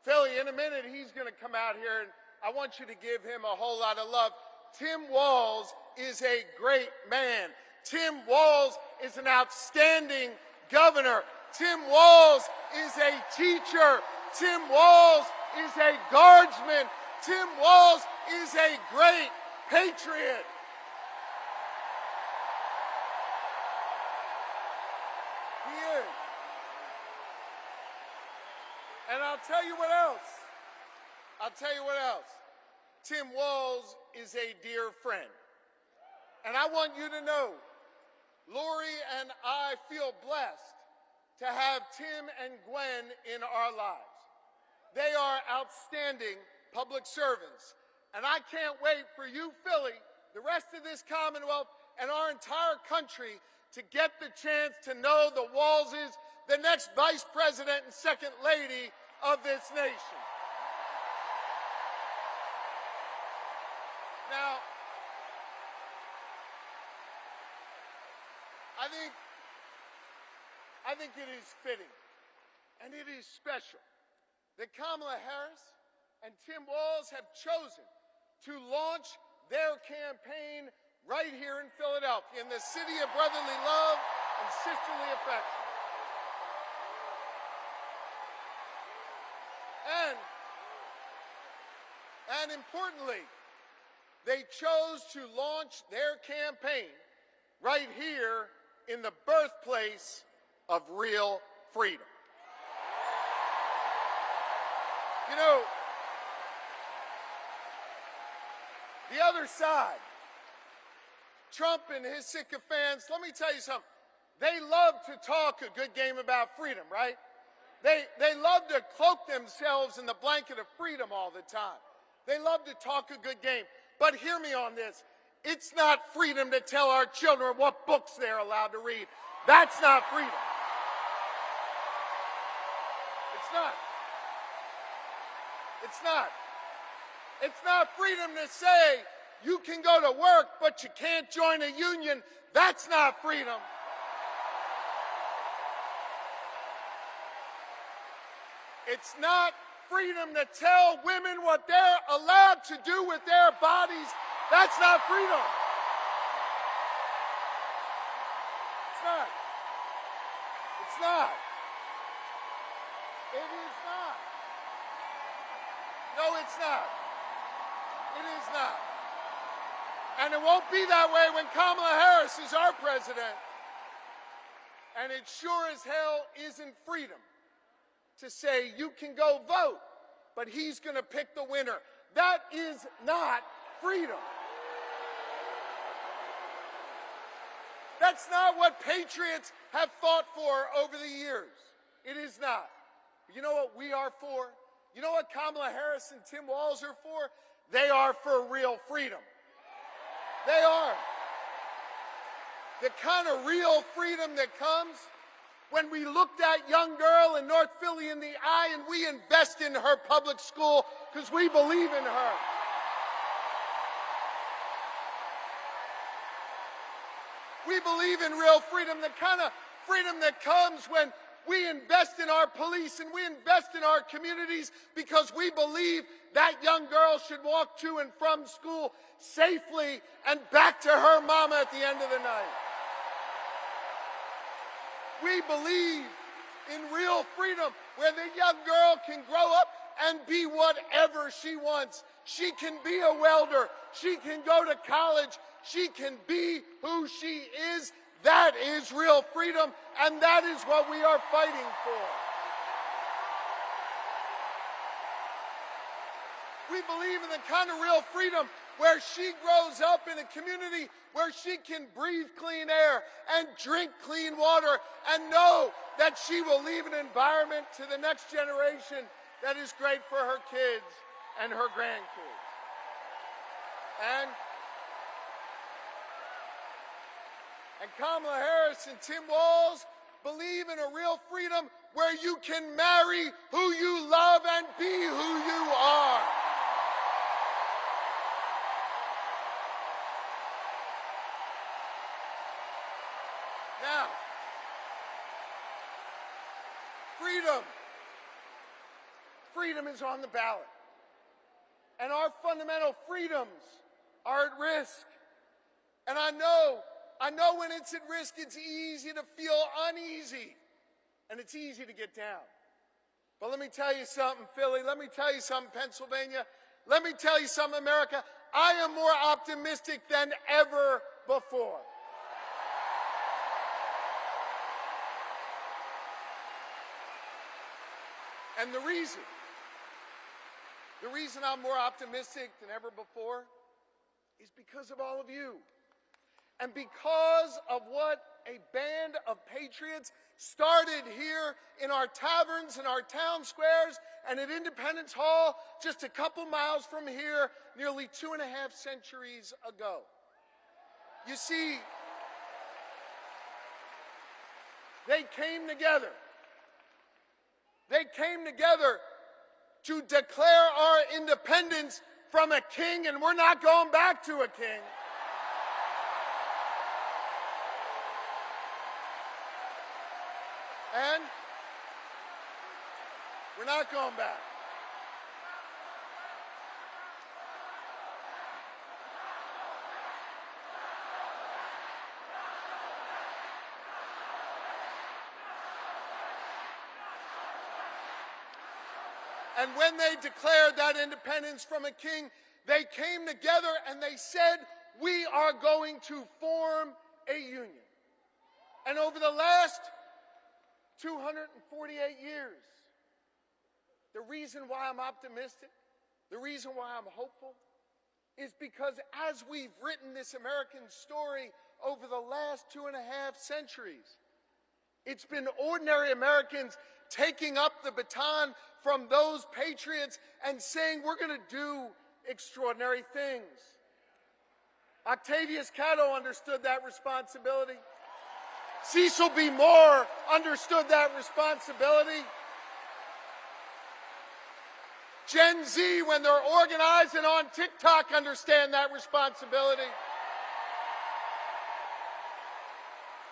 Philly, in a minute, he's going to come out here, and I want you to give him a whole lot of love. Tim Walz is a great man. Tim Walz is an outstanding governor. Tim Walz is a teacher. Tim Walz is a guardsman. Tim Walz is a great patriot. He is. And I'll tell you what else. Tim Walz is a dear friend. And I want you to know, Lori and I feel blessed to have Tim and Gwen in our lives. They are outstanding public servants. And I can't wait for you, Philly, the rest of this Commonwealth, and our entire country to get the chance to know the Walzes, the next Vice President and Second Lady of this nation. Now, I think it is fitting, and it is special, that Kamala Harris and Tim Walz have chosen to launch their campaign right here in Philadelphia, in the city of brotherly love and sisterly affection. And importantly, they chose to launch their campaign right here in the birthplace of real freedom. You know, the other side, Trump and his sycophants, let me tell you something. They love to talk a good game about freedom, right? They love to cloak themselves in the blanket of freedom all the time. They love to talk a good game. But hear me on this. It's not freedom to tell our children what books they're allowed to read. That's not freedom. It's not. It's not. It's not freedom to say you can go to work, but you can't join a union. That's not freedom. It's not freedom to tell women what they're allowed to do with their bodies. That's not freedom. It's not. It's not. It is not. No, it's not. It is not. And it won't be that way when Kamala Harris is our president. And it sure as hell isn't freedom to say you can go vote, but he's going to pick the winner. That is not freedom. That's not what patriots have fought for over the years. It is not. You know what we are for? You know what Kamala Harris and Tim Walz are for? They are for real freedom. They are. The kind of real freedom that comes when we look that young girl in North Philly in the eye and we invest in her public school because we believe in her. We believe in real freedom, the kind of freedom that comes when we invest in our police and we invest in our communities because we believe that young girl should walk to and from school safely and back to her mama at the end of the night. We believe in real freedom where the young girl can grow up and be whatever she wants. She can be a welder. She can go to college. She can be who she is. That is real freedom, and that is what we are fighting for. We believe in the kind of real freedom where she grows up in a community where she can breathe clean air and drink clean water and know that she will leave an environment to the next generation that is great for her kids and her grandkids. And Kamala Harris and Tim Walz believe in a real freedom where you can marry who you love and be who you are. freedom is on the ballot. And our fundamental freedoms are at risk. And I know when it's at risk, it's easy to feel uneasy. And it's easy to get down. But let me tell you something, Philly. Let me tell you something, Pennsylvania. Let me tell you something, America. I am more optimistic than ever before. And the reason I'm more optimistic than ever before is because of all of you. And because of what a band of patriots started here in our taverns, in our town squares, and at Independence Hall, just a couple miles from here, nearly 2.5 centuries ago. You see, they came together. They came together to declare our independence from a king, and we're not going back to a king. And we're not going back. And when they declared that independence from a king, they came together and they said, we are going to form a union. And over the last 248 years, the reason why I'm optimistic, the reason why I'm hopeful, is because as we've written this American story over the last 2.5 centuries, it's been ordinary Americans taking up the baton from those patriots and saying, we're going to do extraordinary things. Octavius Catto understood that responsibility. Cecil B. Moore understood that responsibility. Gen Z, when they're organized and on TikTok, understand that responsibility.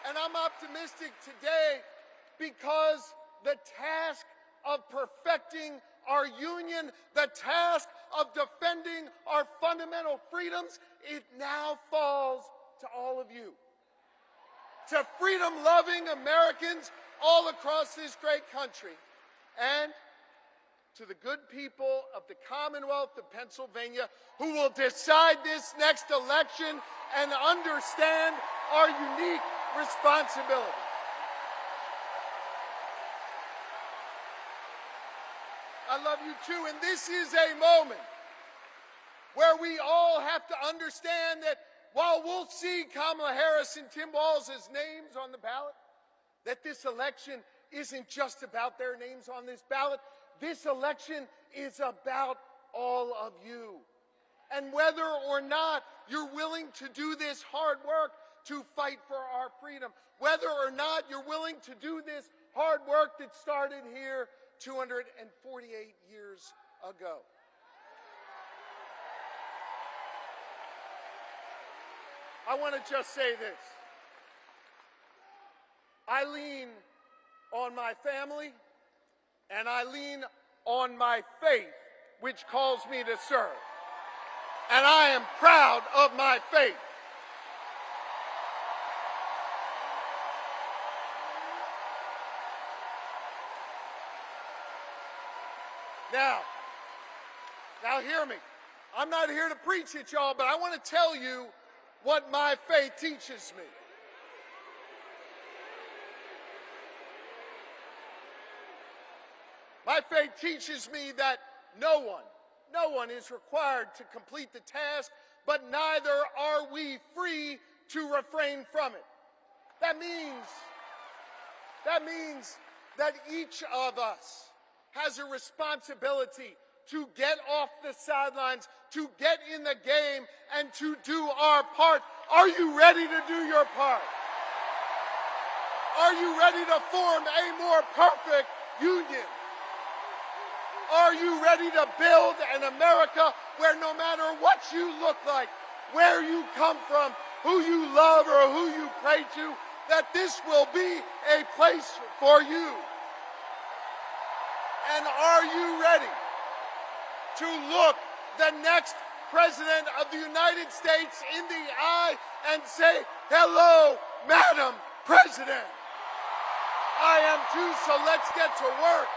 And I'm optimistic today because the task of perfecting our union, the task of defending our fundamental freedoms, it now falls to all of you. To freedom-loving Americans all across this great country, and to the good people of the Commonwealth of Pennsylvania who will decide this next election and understand our unique responsibility. I love you too, and this is a moment where we all have to understand that while we'll see Kamala Harris and Tim Walz's names on the ballot, that this election isn't just about their names on this ballot. This election is about all of you. And whether or not you're willing to do this hard work to fight for our freedom, whether or not you're willing to do this hard work that started here 248 years ago. I want to just say this. I lean on my family and I lean on my faith, which calls me to serve. And I am proud of my faith. Now hear me. I'm not here to preach at y'all, but I want to tell you what my faith teaches me. My faith teaches me that no one is required to complete the task, but neither are we free to refrain from it. That means that each of us has a responsibility to get off the sidelines, to get in the game, and to do our part. Are you ready to do your part? Are you ready to form a more perfect union? Are you ready to build an America where no matter what you look like, where you come from, who you love or who you pray to, that this will be a place for you? And are you ready to look the next President of the United States in the eye and say, "Hello, Madam President"? I am too, so let's get to work.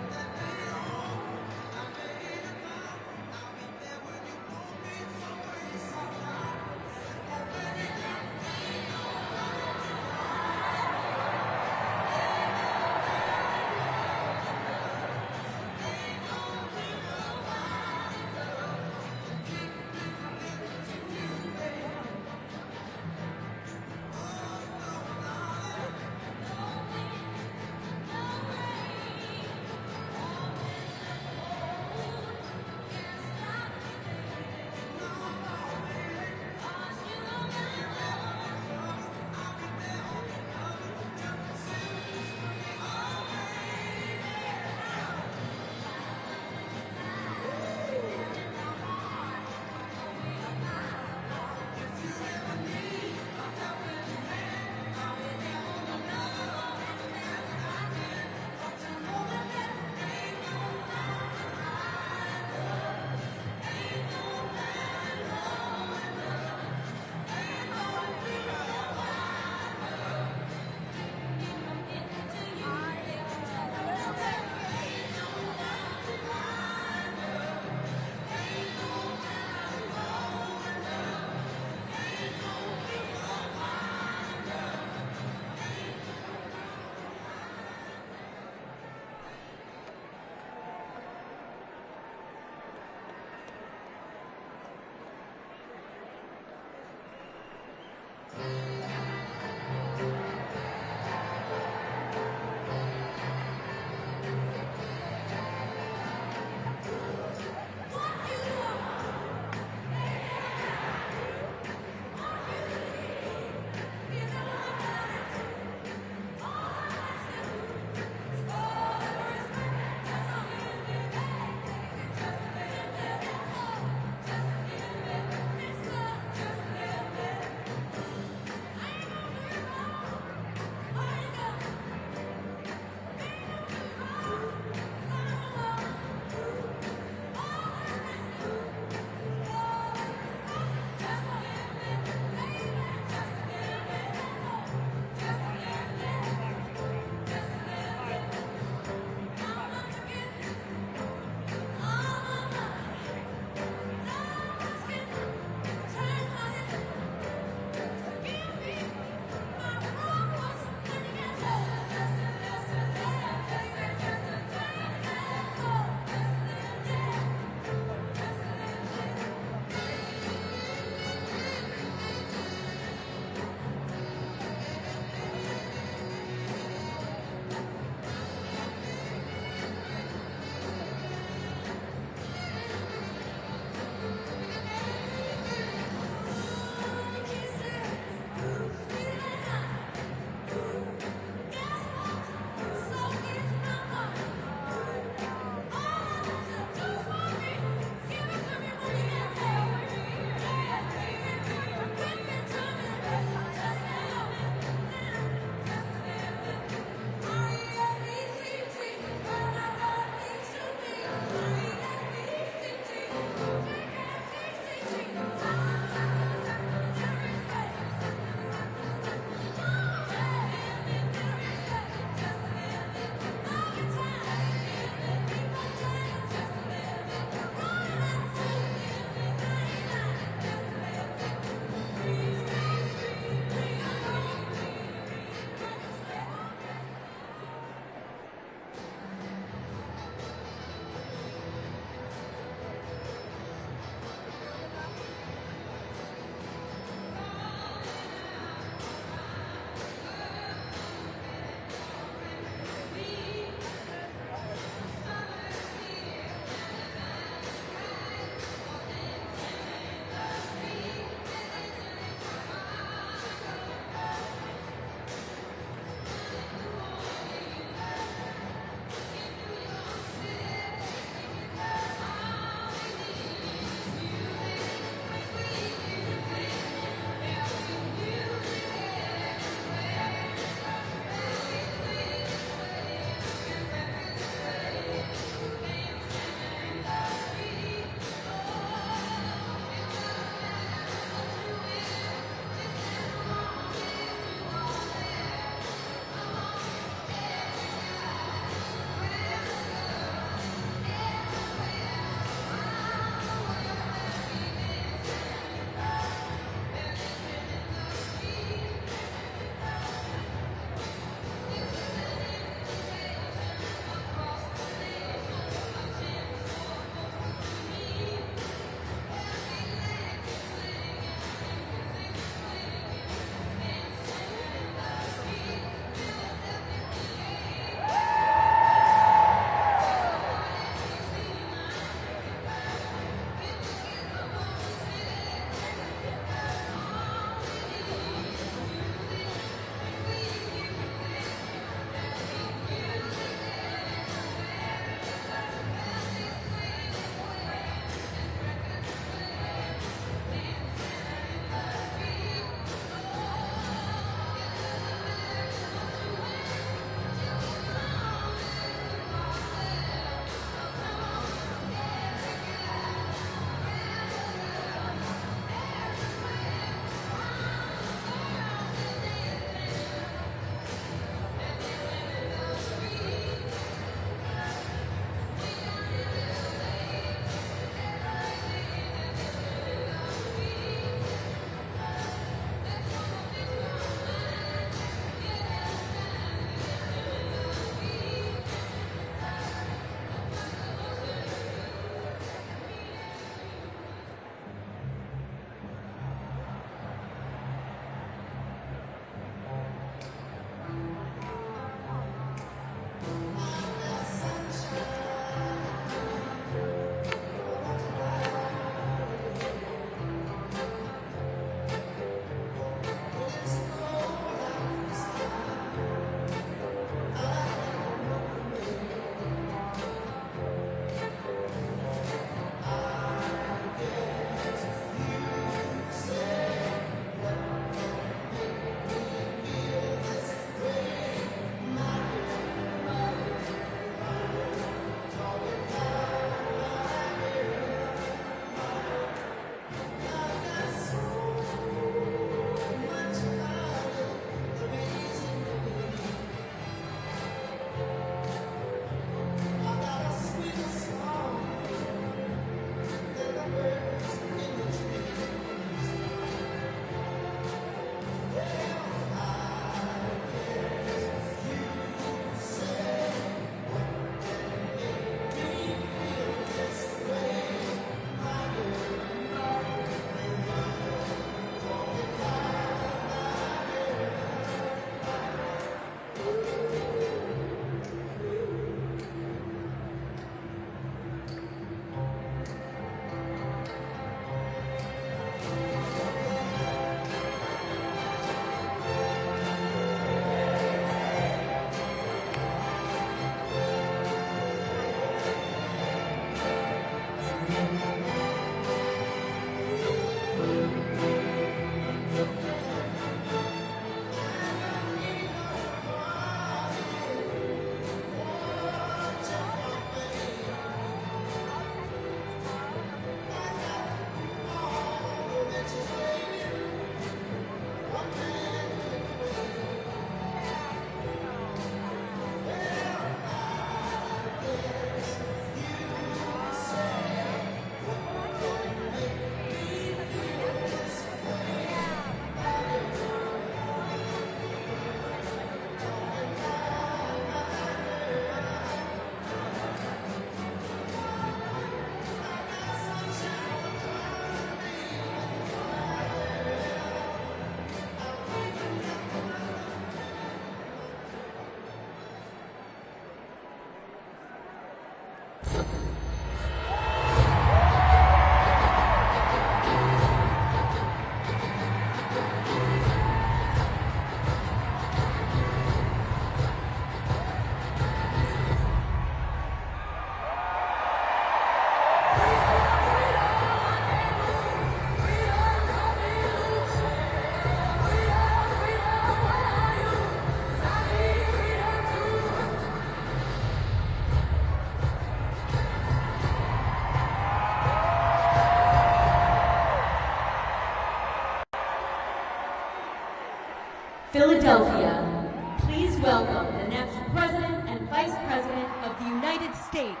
Philadelphia, please welcome the next President and Vice President of the United States,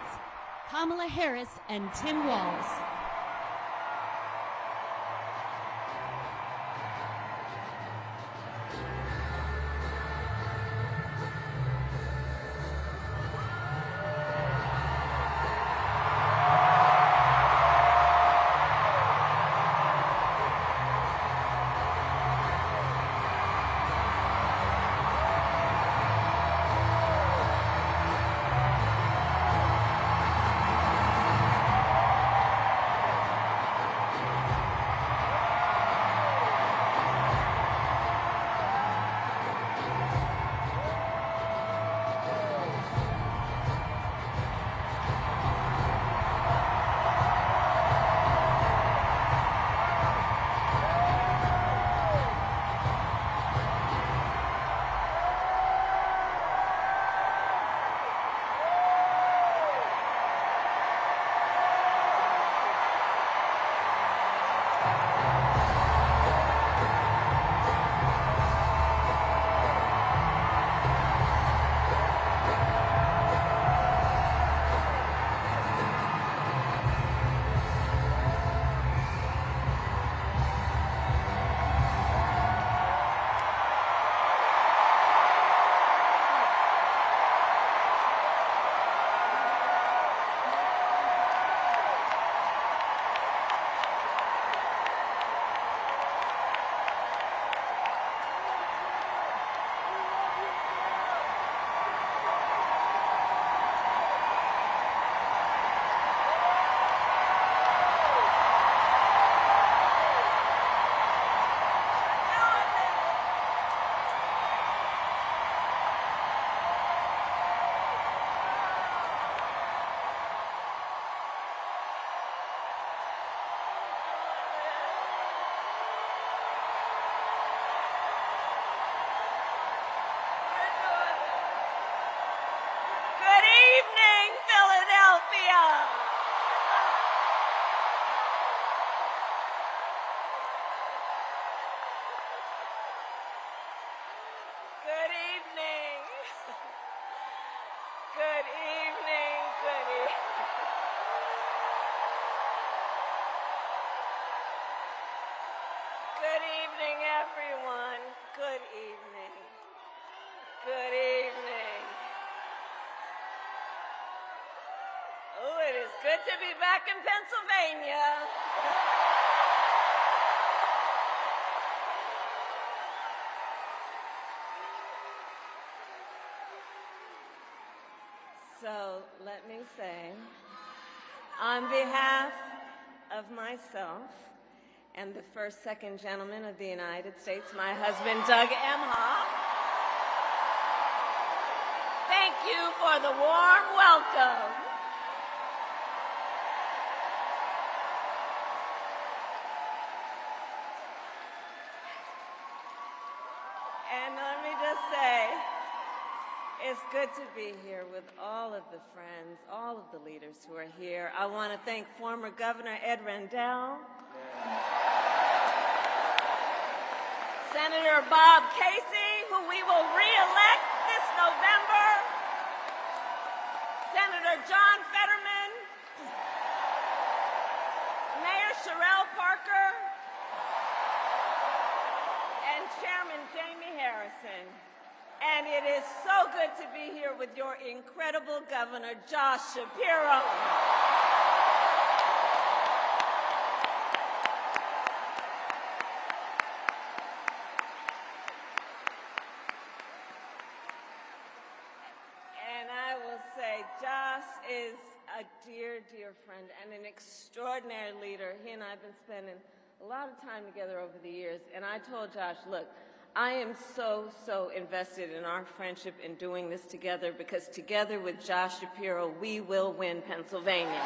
Kamala Harris and Tim Walz. Good evening, everyone. Good evening. Good evening. Oh, it is good to be back in Pennsylvania. So let me say, on behalf of myself and the first, second gentleman of the United States, my husband, Doug Emhoff, thank you for the warm welcome. And let me just say, it's good to be here with all of the friends, all of the leaders who are here. I want to thank former Governor Ed Rendell, Senator Bob Casey, who we will re-elect this November, Senator John Fetterman, Mayor Cherelle Parker, and Chairman Jamie Harrison. And it is so good to be here with your incredible Governor, Josh Shapiro. And I will say, Josh is a dear, dear friend and an extraordinary leader. He and I have been spending a lot of time together over the years. And I told Josh, look, I am so invested in our friendship in doing this together, because together with Josh Shapiro, we will win Pennsylvania.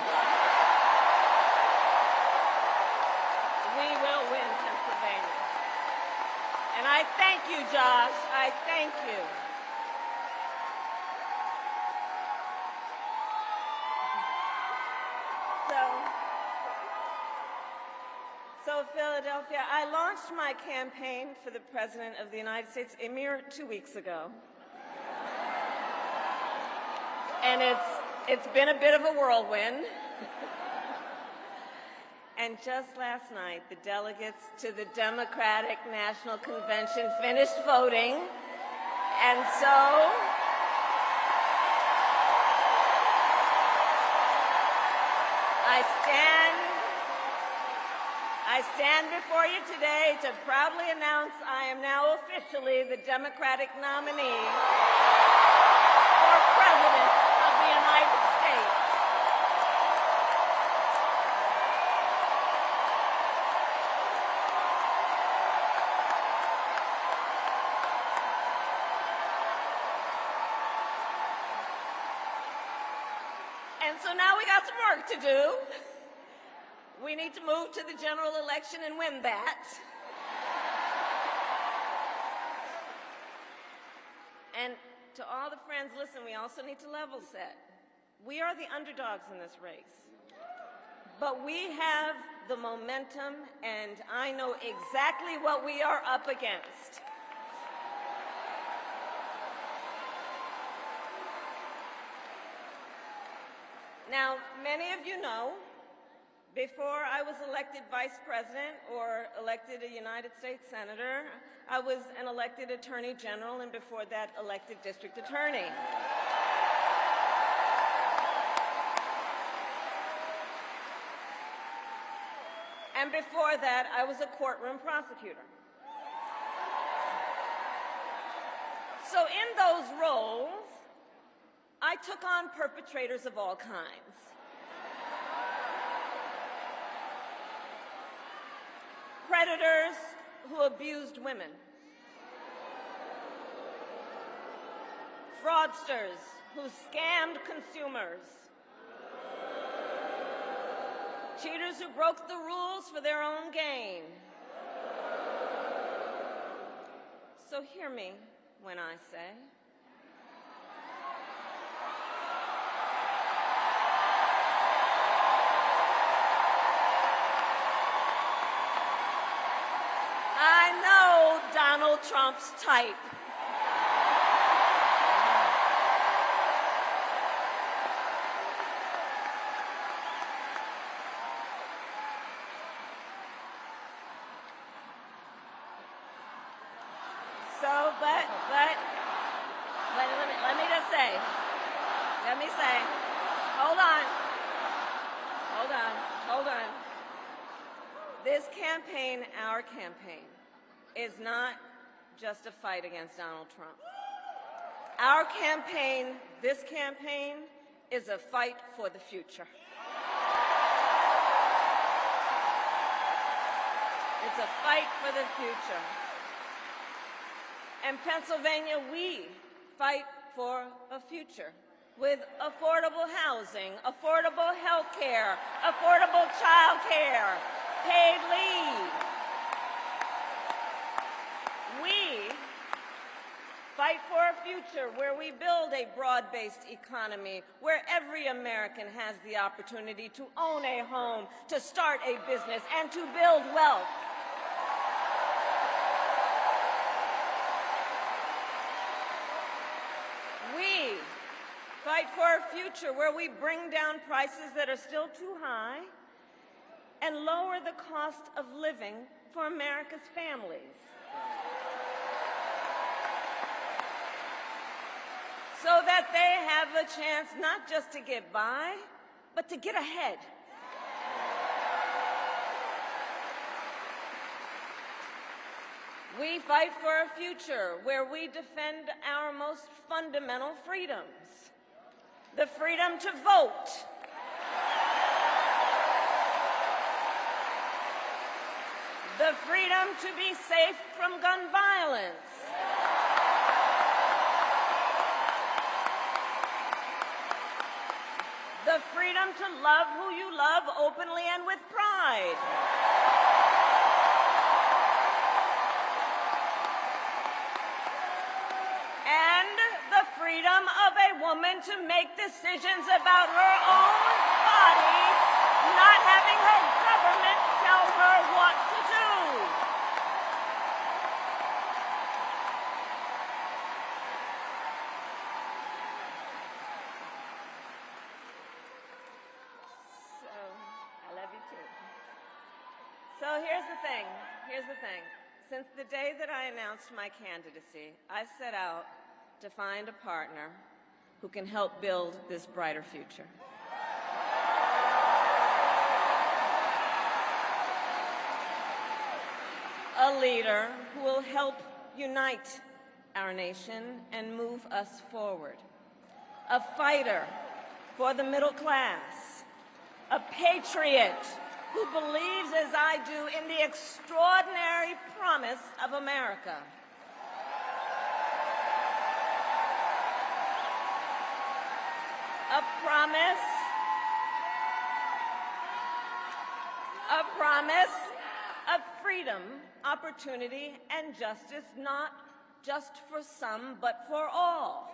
We will win Pennsylvania. And I thank you, Josh. I thank you. So, Philadelphia, I launched my campaign for the President of the United States a mere 2 weeks ago. And it's been a bit of a whirlwind. And just last night, the delegates to the Democratic National Convention finished voting. And so I stand before you today to proudly announce I am now officially the Democratic nominee for President of the United States. And so now we got some work to do. We need to move to the general election and win that. And to all the friends, listen, we also need to level set. We are the underdogs in this race. But we have the momentum, and I know exactly what we are up against. Now, many of you know, before I was elected vice president or elected a United States senator, I was an elected attorney general, and before that, elected district attorney. And before that, I was a courtroom prosecutor. So in those roles, I took on perpetrators of all kinds. Predators who abused women. Fraudsters who scammed consumers. Cheaters who broke the rules for their own gain. So hear me when I say, I know Donald Trump's type. So, but let me say, hold on. This campaign, our campaign, is not just a fight against Donald Trump. Our campaign, this campaign, is a fight for the future. It's a fight for the future. In Pennsylvania, we fight for a future with affordable housing, affordable health care, affordable child care, paid leave. We fight for a future where we build a broad-based economy, where every American has the opportunity to own a home, to start a business, and to build wealth. We fight for a future where we bring down prices that are still too high and lower the cost of living for America's families, so that they have a chance not just to get by, but to get ahead. We fight for a future where we defend our most fundamental freedoms: the freedom to vote, the freedom to be safe from gun violence, the freedom to love who you love openly and with pride, and the freedom of a woman to make decisions about her own body, not having her government tell her what So here's the thing. Since the day that I announced my candidacy, I set out to find a partner who can help build this brighter future. A leader who will help unite our nation and move us forward. A fighter for the middle class. A patriot who believes, as I do, in the extraordinary promise of America. A promise of freedom, opportunity, and justice, not just for some, but for all.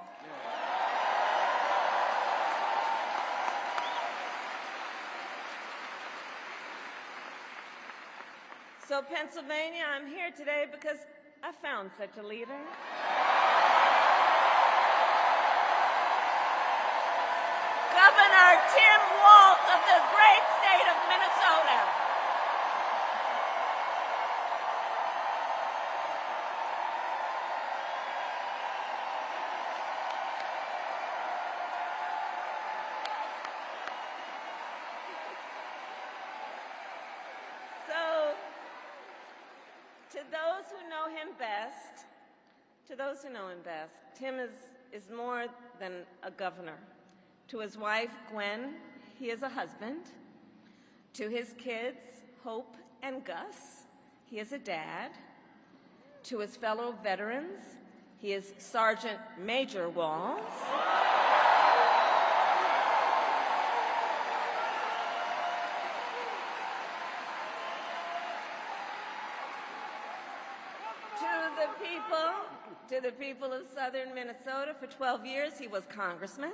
So, Pennsylvania, I'm here today because I found such a leader. Governor Tim Walz of the great state of Minnesota. So, to those who know him best, Tim is more than a governor. To his wife, Gwen, he is a husband. To his kids, Hope and Gus, he is a dad. To his fellow veterans, he is Sergeant Major Walz. To the people of southern Minnesota, for 12 years, he was congressman.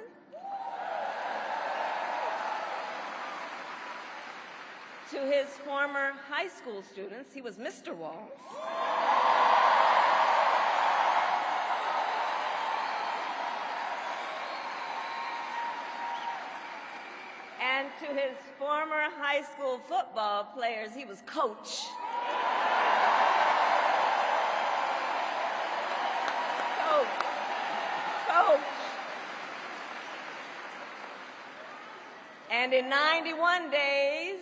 To his former high school students, he was Mr. Walz. And to his former high school football players, he was Coach. And in 91 days,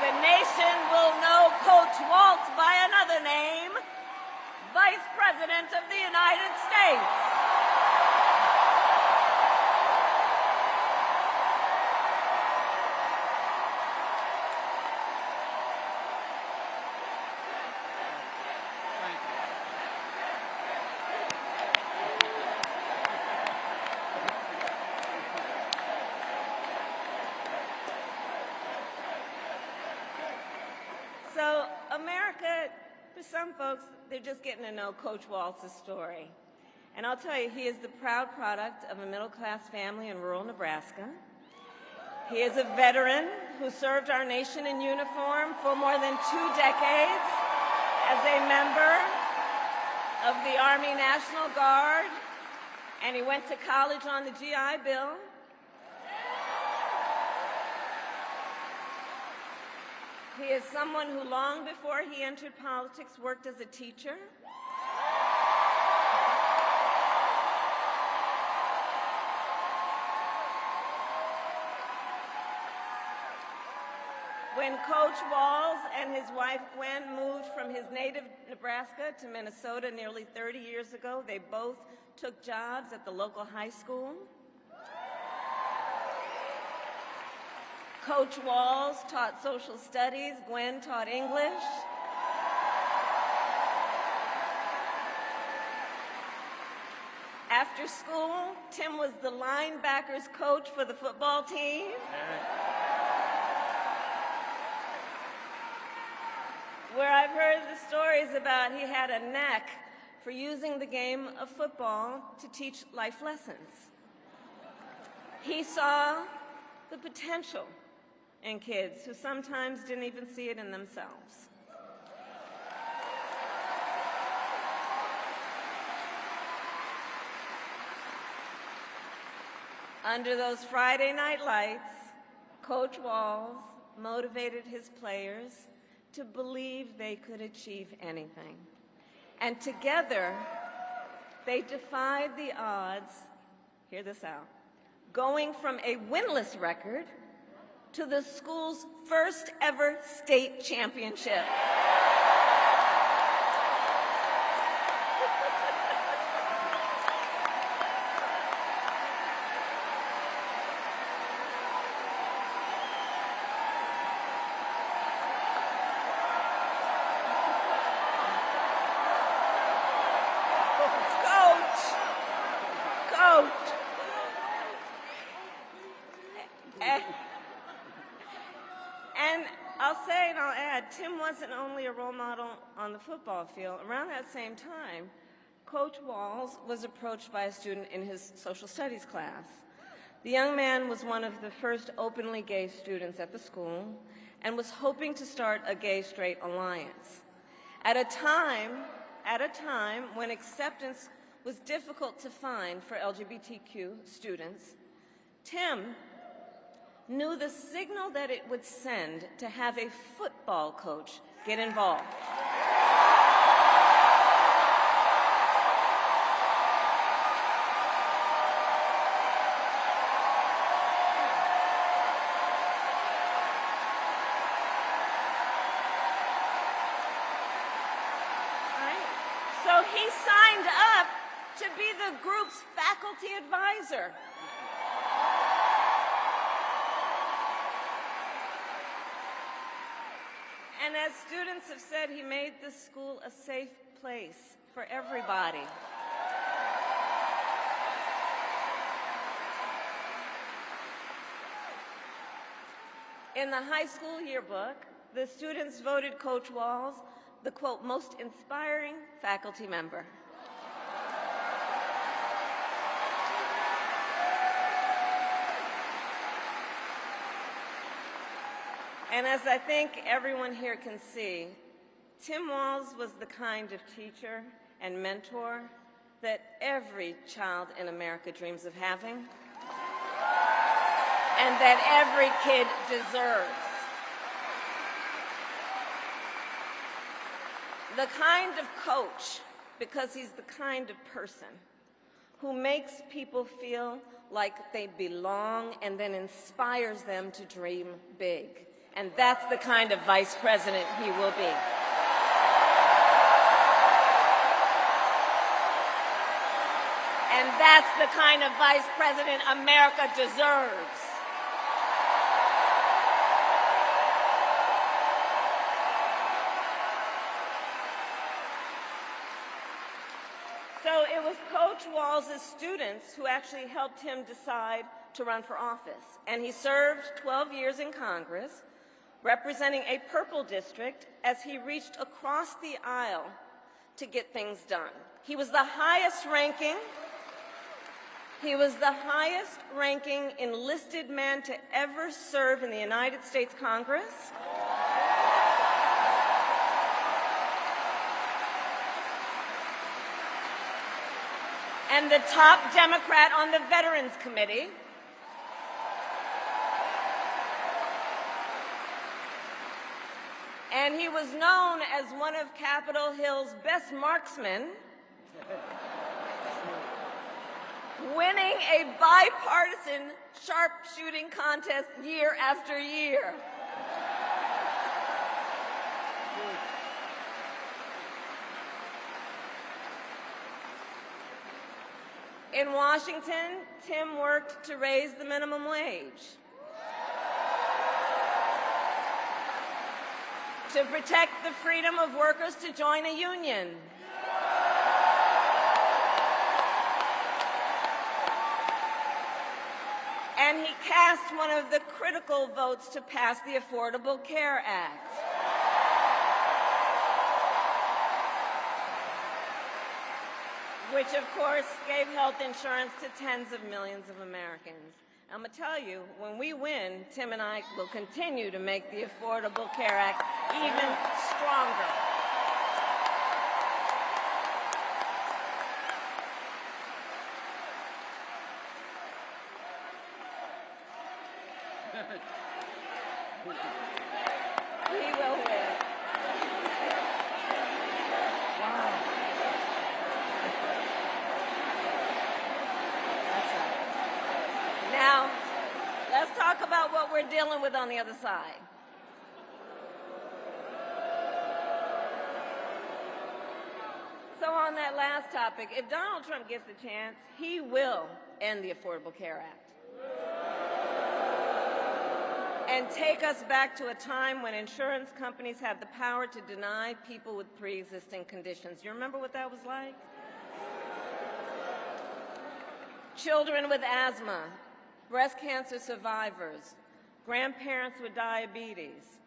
the nation will know Coach Walz by another name, Vice President of the United States. So America, for some folks, they're just getting to know Coach Walz's story. And I'll tell you, he is the proud product of a middle-class family in rural Nebraska. He is a veteran who served our nation in uniform for more than 2 decades as a member of the Army National Guard, and he went to college on the GI Bill. He is someone who, long before he entered politics, worked as a teacher. When Coach Walz and his wife Gwen moved from his native Nebraska to Minnesota nearly 30 years ago, they both took jobs at the local high school. Coach Walz taught social studies, Gwen taught English. After school, Tim was the linebackers coach for the football team. Where I've heard the stories about he had a knack for using the game of football to teach life lessons. He saw the potential in kids who sometimes didn't even see it in themselves. Under those Friday night lights, Coach Walz motivated his players to believe they could achieve anything. And together, they defied the odds, hear this out, going from a winless record to the school's first ever state championship. And I'll say and I'll add, Tim wasn't only a role model on the football field. Around that same time, Coach Walz was approached by a student in his social studies class. The young man was one of the first openly gay students at the school and was hoping to start a gay-straight alliance. At a time when acceptance was difficult to find for LGBTQ students, Tim knew the signal that it would send to have a football coach get involved. So he signed up to be the group's faculty advisor. And as students have said, he made the school a safe place for everybody. In the high school yearbook, the students voted Coach Walz the, quote, most inspiring faculty member. And as I think everyone here can see, Tim Walz was the kind of teacher and mentor that every child in America dreams of having, and that every kid deserves. The kind of coach, because he's the kind of person who makes people feel like they belong and then inspires them to dream big. And that's the kind of vice president he will be. And that's the kind of vice president America deserves. So it was Coach Walz's students who actually helped him decide to run for office. And he served 12 years in Congress, representing a purple district as he reached across the aisle to get things done. He was the highest ranking enlisted man to ever serve in the United States Congress. And the top Democrat on the Veterans Committee. And he was known as one of Capitol Hill's best marksmen, winning a bipartisan sharpshooting contest year after year. In Washington, Tim worked to raise the minimum wage, to protect the freedom of workers to join a union, and he cast one of the critical votes to pass the Affordable Care Act. Which, of course, gave health insurance to tens of millions of Americans. I'm going to tell you, when we win, Tim and I will continue to make the Affordable Care Act even stronger. He will win. Wow. That's right. Now, let's talk about what we're dealing with on the other side. So on that last topic, if Donald Trump gets a chance, he will end the Affordable Care Act and take us back to a time when insurance companies had the power to deny people with pre-existing conditions. You remember what that was like? Children with asthma, breast cancer survivors, grandparents with diabetes.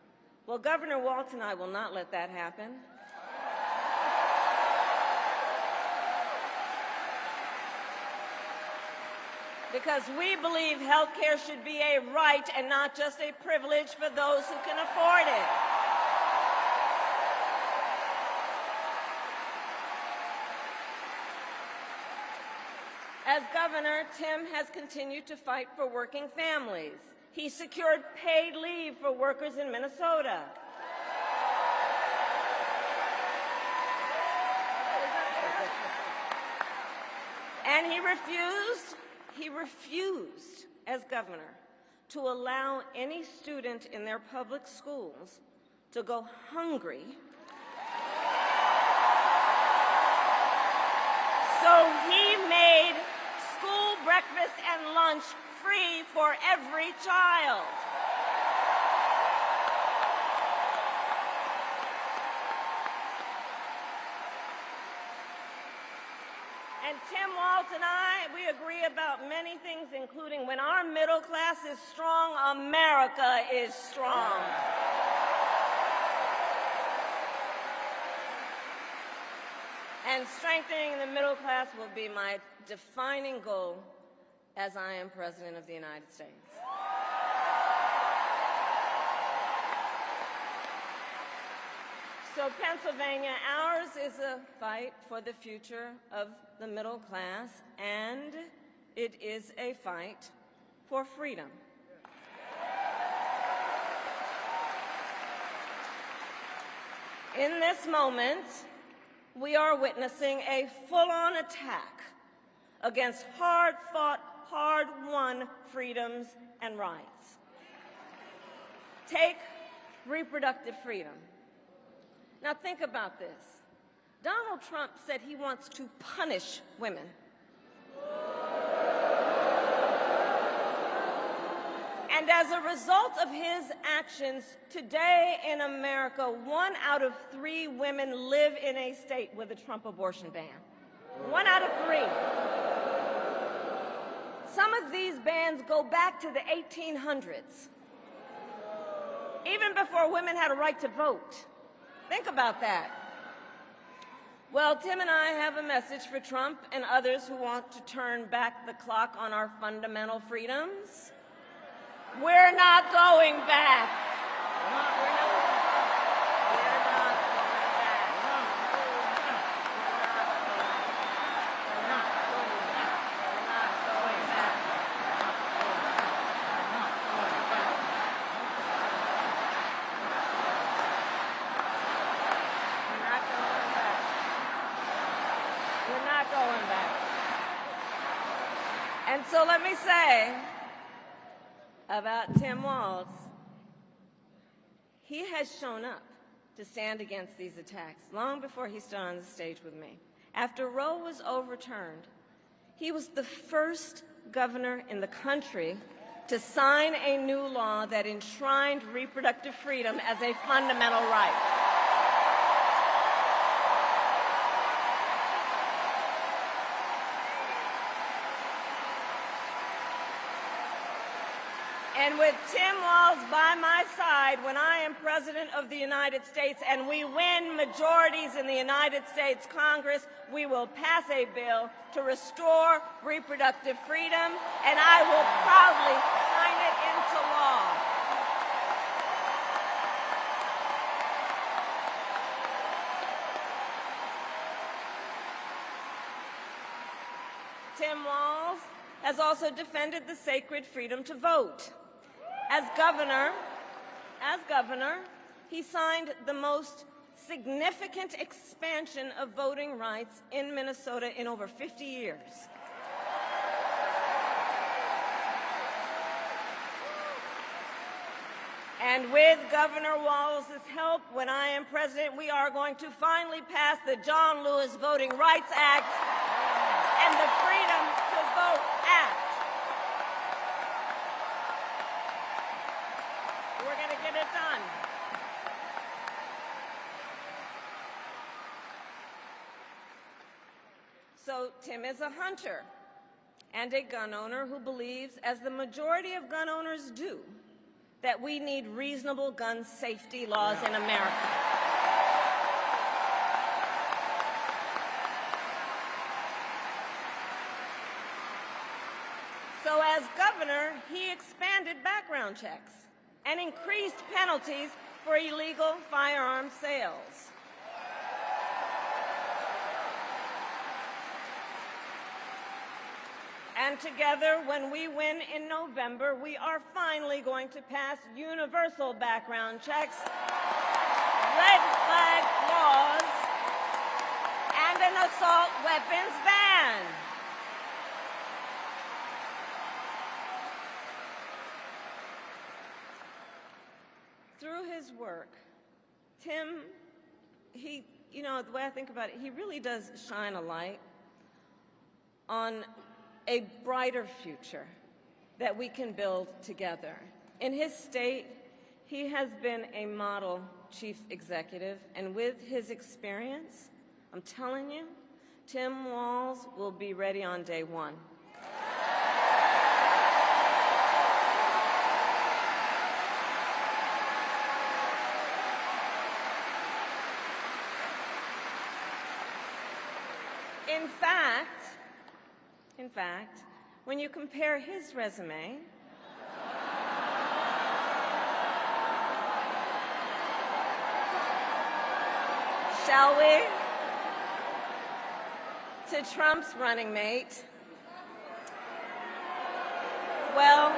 Well, Governor Walz and I will not let that happen. Because we believe health care should be a right and not just a privilege for those who can afford it. As governor, Tim has continued to fight for working families. He secured paid leave for workers in Minnesota. And he refused, as governor, to allow any student in their public schools to go hungry. So he made school breakfast and lunch free for every child. And Tim Walz and I, we agree about many things, including when our middle class is strong, America is strong. And strengthening the middle class will be my defining goal as I am President of the United States. So Pennsylvania, ours is a fight for the future of the middle class, and it is a fight for freedom. In this moment, we are witnessing a full-on attack against hard-fought, hard-won freedoms and rights. Take reproductive freedom. Now think about this. Donald Trump said he wants to punish women. And as a result of his actions, today in America, 1 out of 3 women live in a state with a Trump abortion ban. 1 out of 3. Some of these bans go back to the 1800s, even before women had a right to vote. Think about that. Well, Tim and I have a message for Trump and others who want to turn back the clock on our fundamental freedoms. We're not going back. We're not going back. And so let me say about Tim Walz, he has shown up to stand against these attacks long before he stood on the stage with me. After Roe was overturned, he was the first governor in the country to sign a new law that enshrined reproductive freedom as a fundamental right. And with Tim Walz by my side when I am President of the United States and we win majorities in the United States Congress, we will pass a bill to restore reproductive freedom, and I will proudly sign it into law. Tim Walz has also defended the sacred freedom to vote. As governor, he signed the most significant expansion of voting rights in Minnesota in over 50 years. And with Governor Walz's help, when I am president, we are going to finally pass the John Lewis Voting Rights Act and the Freedom to Vote Act. We're going to get it done. So Tim is a hunter and a gun owner who believes, as the majority of gun owners do, that we need reasonable gun safety laws in America. So as governor, he expanded background checks and increased penalties for illegal firearm sales. And together, when we win in November, we are finally going to pass universal background checks, red flag laws, and an assault weapons ban. Through his work, Tim, the way I think about it, he really does shine a light on a brighter future that we can build together. In his state, he has been a model chief executive, and with his experience, I'm telling you, Tim Walz will be ready on day one. In fact, when you compare his resume shall we, to Trump's running mate, well,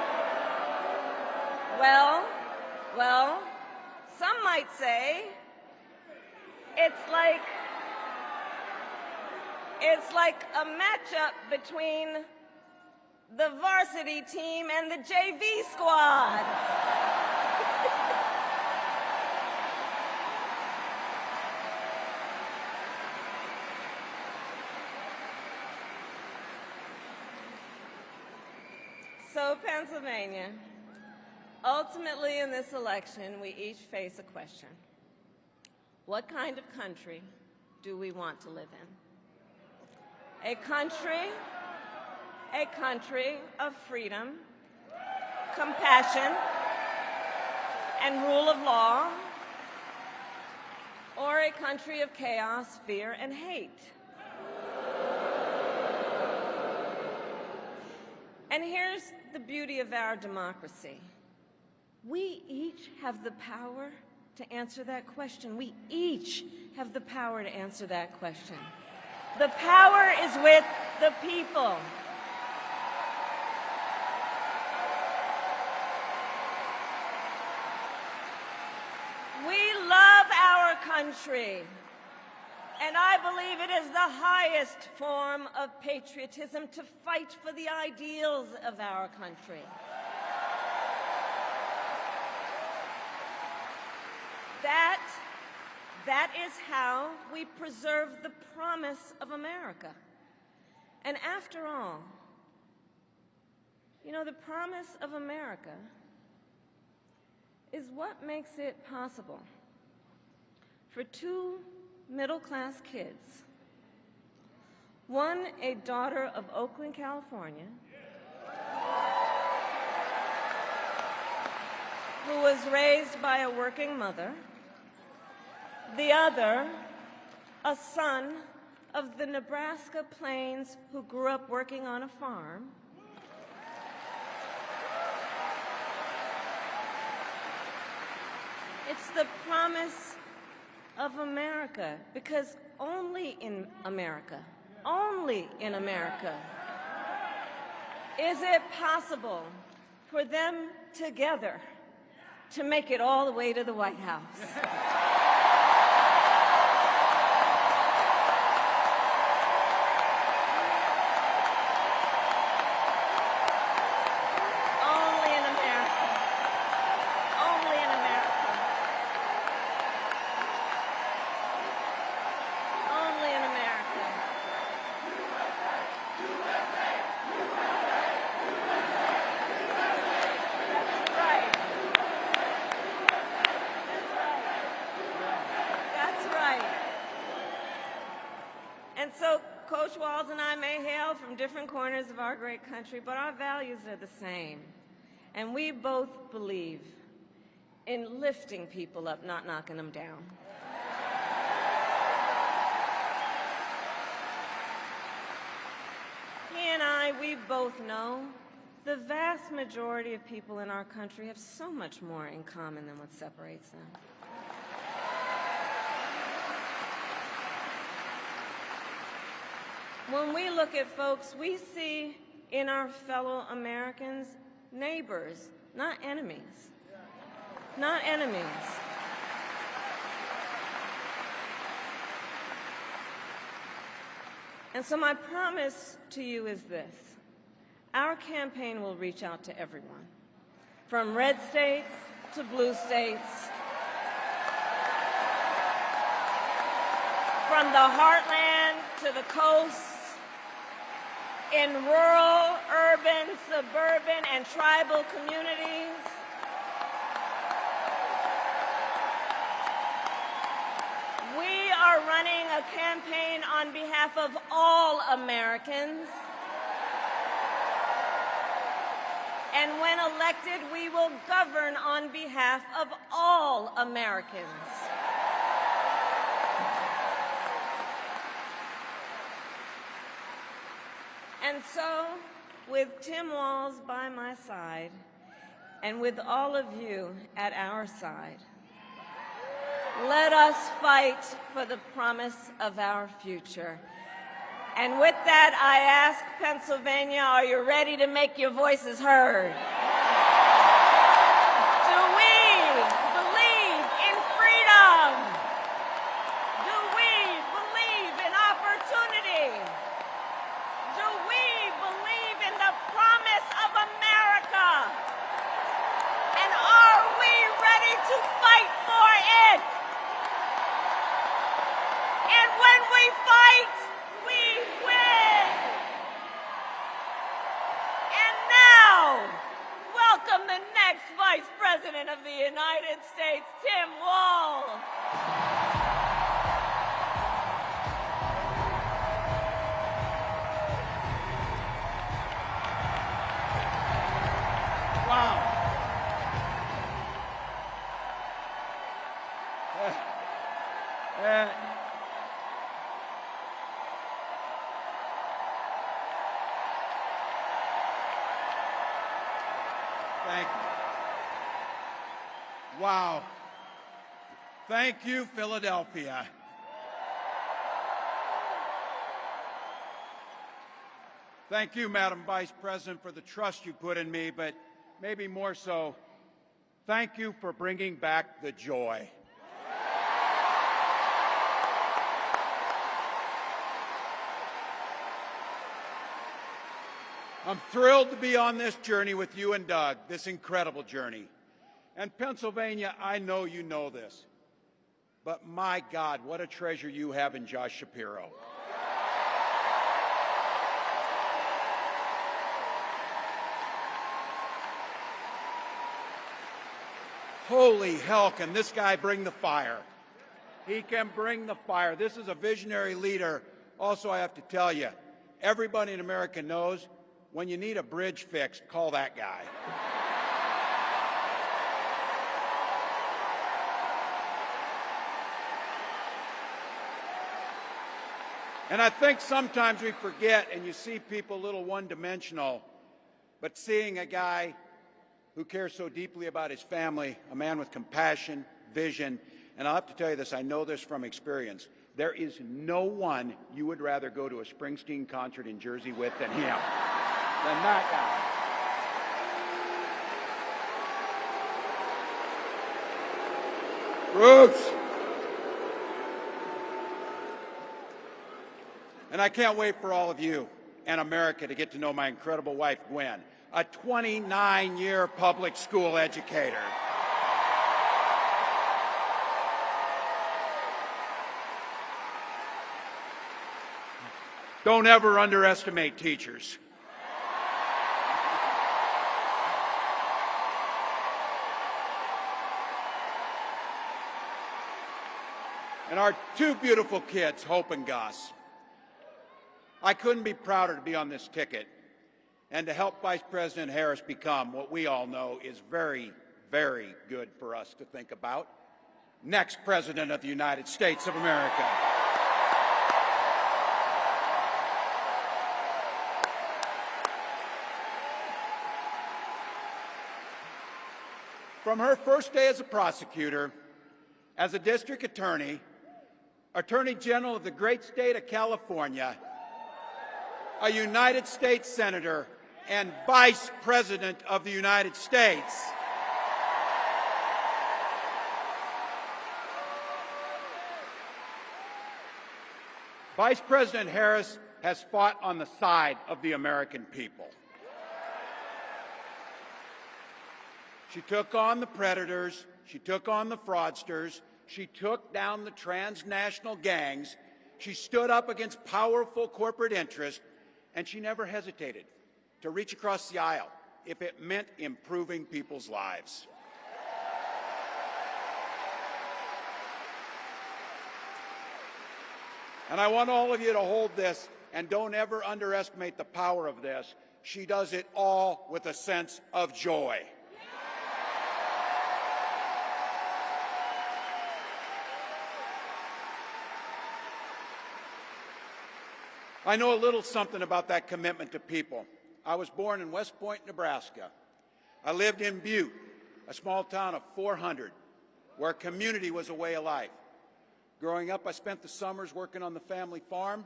some might say it's like a matchup between the varsity team and the JV squad. So, Pennsylvania, ultimately in this election, we each face a question. What kind of country do we want to live in? A country of freedom, compassion, and rule of law, or a country of chaos, fear, and hate? And here's the beauty of our democracy. We each have the power to answer that question. We each have the power to answer that question. The power is with the people. We love our country, and I believe it is the highest form of patriotism to fight for the ideals of our country. That is how we preserve the promise of America. And after all, the promise of America is what makes it possible for two middle-class kids, one a daughter of Oakland, California, who was raised by a working mother, the other a son of the Nebraska plains who grew up working on a farm. It's the promise of America, because only in America, is it possible for them together to make it all the way to the White House. Only in America. Only in America. Only in America. Right. That's right. And so Coach Walz and I may hail from different corners of our great country, but our values are the same. And we both believe in lifting people up, not knocking them down. He and I, we both know the vast majority of people in our country have so much more in common than what separates them. When we look at folks, we see in our fellow Americans neighbors, not enemies. Not enemies. And so my promise to you is this. Our campaign will reach out to everyone, from red states to blue states, from the heartland to the coast, in rural, urban, suburban, and tribal communities. We are running a campaign on behalf of all Americans. And when elected, we will govern on behalf of all Americans. And so, with Tim Walz by my side, and with all of you at our side, let us fight for the promise of our future. And with that, I ask Pennsylvania, are you ready to make your voices heard? Do we believe in freedom? Do we believe in opportunity? Do we believe in the promise of America? And are we ready to fight for it? And when we fight, we win. And now, welcome the next Vice President of the United States, Tim Walz. Wow. Thank you. Wow. Thank you, Philadelphia. Thank you, Madam Vice President, for the trust you put in me, but maybe more so, thank you for bringing back the joy. I'm thrilled to be on this journey with you and Doug, this incredible journey. And Pennsylvania, I know you know this, but my God, what a treasure you have in Josh Shapiro. Holy hell, can this guy bring the fire? He can bring the fire. This is a visionary leader. Also, I have to tell you, everybody in America knows when you need a bridge fixed, call that guy. And I think sometimes we forget, and you see people a little one-dimensional, but seeing a guy who cares so deeply about his family, a man with compassion, vision, and I'll have to tell you this, I know this from experience, there is no one you would rather go to a Springsteen concert in Jersey with than him, than that Bruce. And I can't wait for all of you and America to get to know my incredible wife, Gwen, a 29-year public school educator. Don't ever underestimate teachers. And our two beautiful kids, Hope and Gus. I couldn't be prouder to be on this ticket and to help Vice President Harris become what we all know is very, very good for us to think about. Next President of the United States of America. From her first day as a prosecutor, as a district attorney, Attorney General of the great state of California, a United States Senator, and Vice President of the United States, Vice President Harris has fought on the side of the American people. She took on the predators, she took on the fraudsters, she took down the transnational gangs, she stood up against powerful corporate interests, and she never hesitated to reach across the aisle if it meant improving people's lives. And I want all of you to hold this and don't ever underestimate the power of this. She does it all with a sense of joy. I know a little something about that commitment to people. I was born in West Point, Nebraska. I lived in Butte, a small town of 400, where community was a way of life. Growing up, I spent the summers working on the family farm.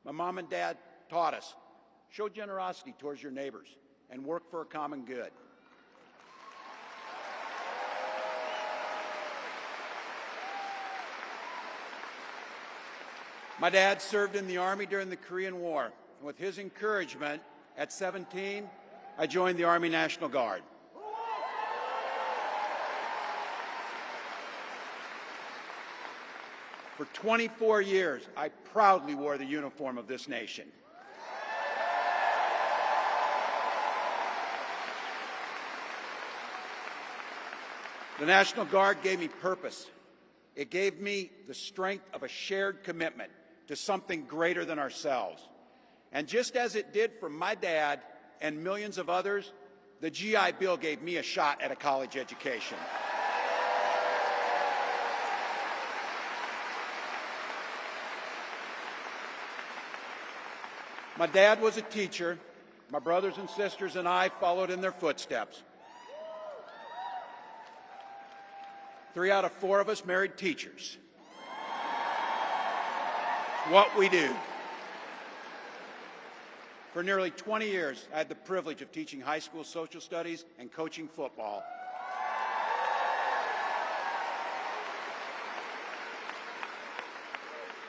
My mom and dad taught us, show generosity towards your neighbors and work for a common good. My dad served in the Army during the Korean War. With his encouragement, at 17, I joined the Army National Guard. For 24 years, I proudly wore the uniform of this nation. The National Guard gave me purpose. It gave me the strength of a shared commitment to something greater than ourselves. And just as it did for my dad and millions of others, the GI Bill gave me a shot at a college education. My dad was a teacher. My brothers and sisters and I followed in their footsteps. 3 out of 4 of us married teachers. What we do. For nearly 20 years, I had the privilege of teaching high school social studies and coaching football.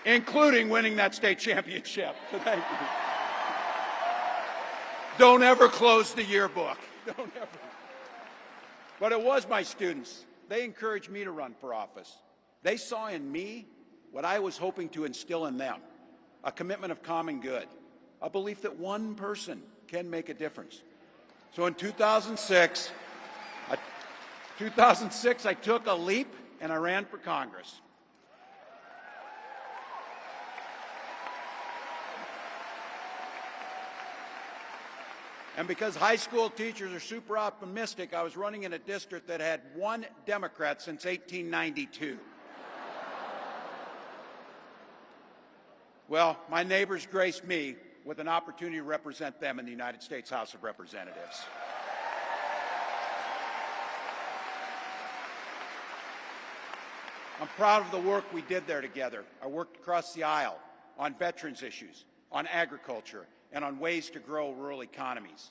Including winning that state championship. So thank you. Don't ever close the yearbook. Don't ever. But it was my students. They encouraged me to run for office. They saw in me what I was hoping to instill in them, a commitment of common good, a belief that one person can make a difference. So in 2006, I took a leap and I ran for Congress. And because high school teachers are super optimistic, I was running in a district that had 1 Democrat since 1892. Well, my neighbors graced me with an opportunity to represent them in the United States House of Representatives. I'm proud of the work we did there together. I worked across the aisle on veterans issues, on agriculture, and on ways to grow rural economies.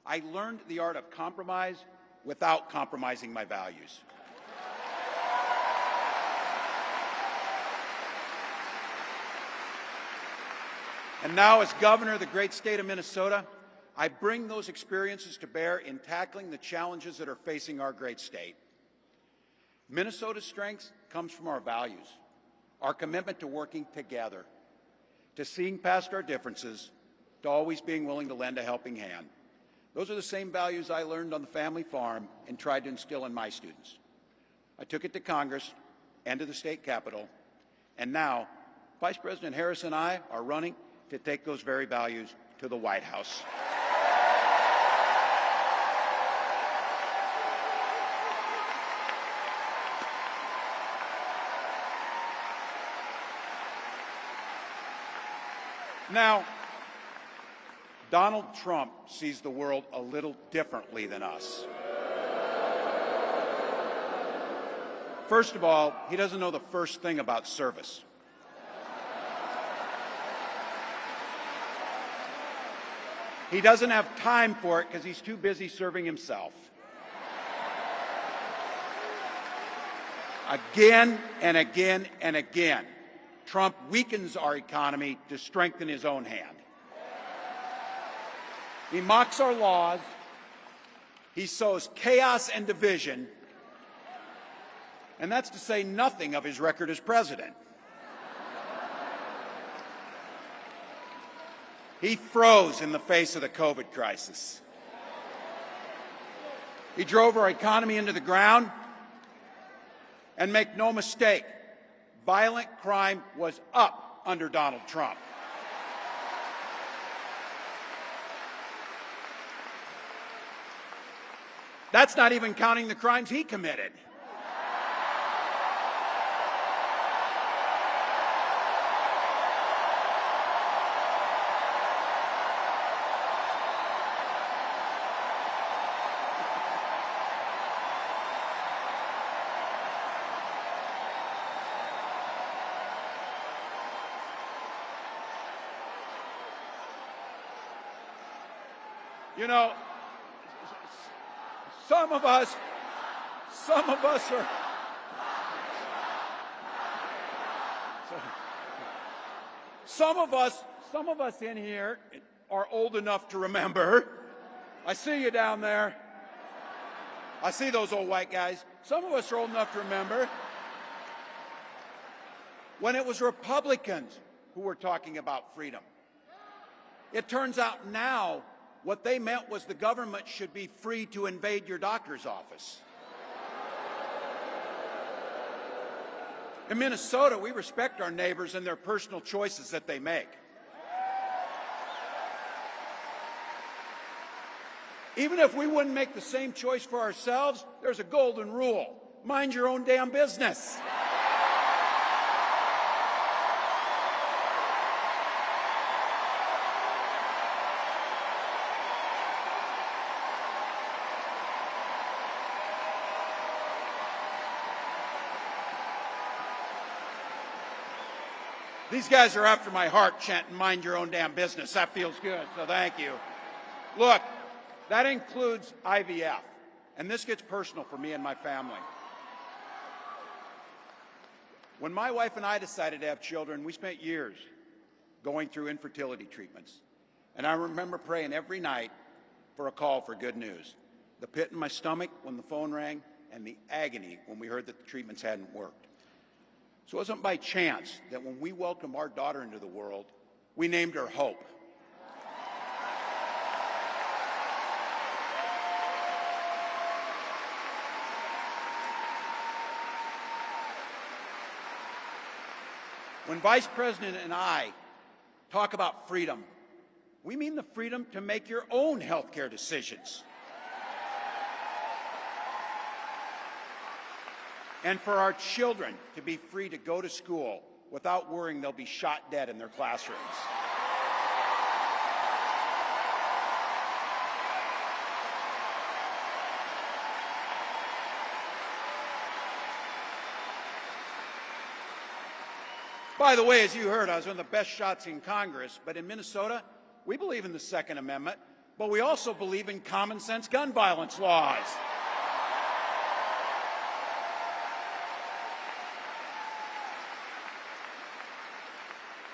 I learned the art of compromise without compromising my values. And now, as governor of the great state of Minnesota, I bring those experiences to bear in tackling the challenges that are facing our great state. Minnesota's strength comes from our values, our commitment to working together, to seeing past our differences, to always being willing to lend a helping hand. Those are the same values I learned on the family farm and tried to instill in my students. I took it to Congress and to the state capitol, and now Vice President Harris and I are running to take those very values to the White House. Now, Donald Trump sees the world a little differently than us. First of all, he doesn't know the first thing about service. He doesn't have time for it because he's too busy serving himself. Again and again and again, Trump weakens our economy to strengthen his own hand. He mocks our laws. He sows chaos and division. And that's to say nothing of his record as president. He froze in the face of the COVID crisis. He drove our economy into the ground. And make no mistake, violent crime was up under Donald Trump. That's not even counting the crimes he committed. You know, some of us are, some of us in here are old enough to remember. I see you down there. I see those old white guys. Some of us are old enough to remember when it was Republicans who were talking about freedom. It turns out now what they meant was the government should be free to invade your doctor's office. In Minnesota, we respect our neighbors and their personal choices that they make. Even if we wouldn't make the same choice for ourselves, there's a golden rule: mind your own damn business. These guys are after my heart chanting, mind your own damn business. That feels good, so thank you. Look, that includes IVF, and this gets personal for me and my family. When my wife and I decided to have children, we spent years going through infertility treatments. And I remember praying every night for a call for good news. The pit in my stomach when the phone rang, and the agony when we heard that the treatments hadn't worked. So it wasn't by chance that when we welcomed our daughter into the world, we named her Hope. When Vice President and I talk about freedom, we mean the freedom to make your own health care decisions. And for our children to be free to go to school without worrying they'll be shot dead in their classrooms. By the way, as you heard, I was one of the best shots in Congress, but in Minnesota, we believe in the Second Amendment, but we also believe in common sense gun violence laws.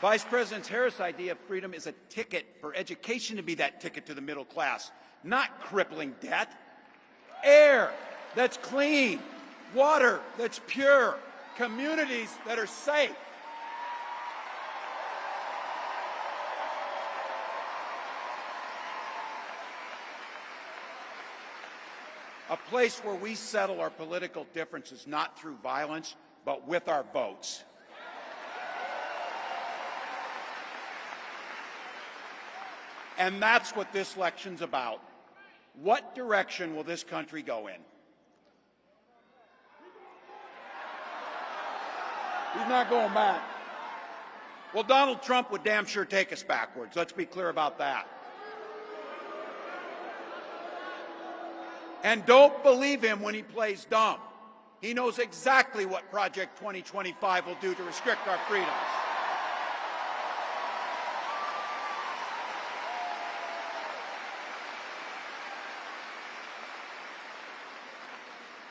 Vice President Harris' idea of freedom is a ticket for education to be that ticket to the middle class, not crippling debt. Air that's clean, water that's pure, communities that are safe. A place where we settle our political differences not through violence, but with our votes. And that's what this election's about. What direction will this country go in? He's not going back. Well, Donald Trump would damn sure take us backwards. Let's be clear about that. And don't believe him when he plays dumb. He knows exactly what Project 2025 will do to restrict our freedoms.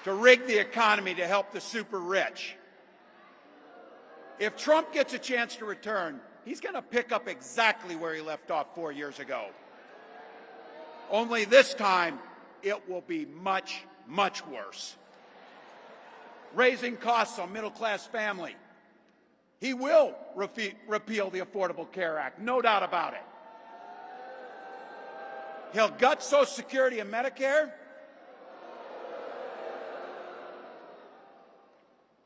To rig the economy to help the super rich. If Trump gets a chance to return, he's going to pick up exactly where he left off 4 years ago. Only this time, it will be much, much worse. Raising costs on middle-class family. He will repeal the Affordable Care Act, no doubt about it. He'll gut Social Security and Medicare.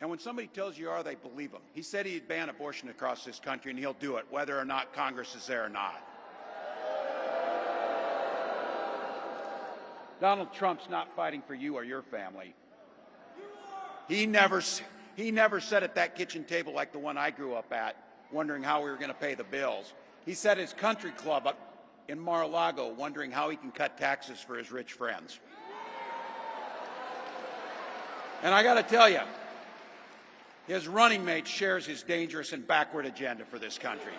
And when somebody tells you are, they believe him. He said he'd ban abortion across this country, and he'll do it, whether or not Congress is there or not. Donald Trump's not fighting for you or your family. He never sat at that kitchen table like the one I grew up at, wondering how we were going to pay the bills. He sat at his country club up in Mar-a-Lago, wondering how he can cut taxes for his rich friends. And I got to tell you, his running mate shares his dangerous and backward agenda for this country.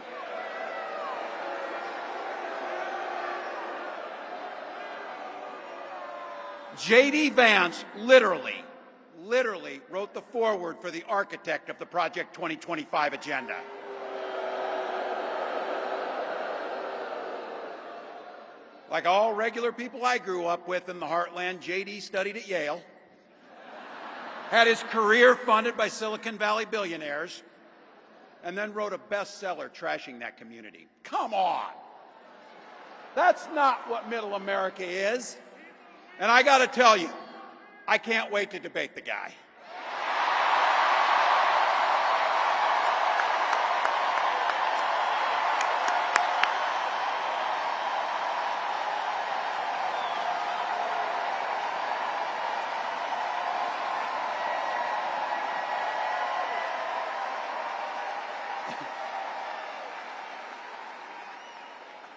J.D. Vance literally wrote the foreword for the architect of the Project 2025 agenda. Like all regular people I grew up with in the heartland, J.D. studied at Yale, had his career funded by Silicon Valley billionaires, and then wrote a bestseller trashing that community. Come on! That's not what middle America is. And I got to tell you, I can't wait to debate the guy.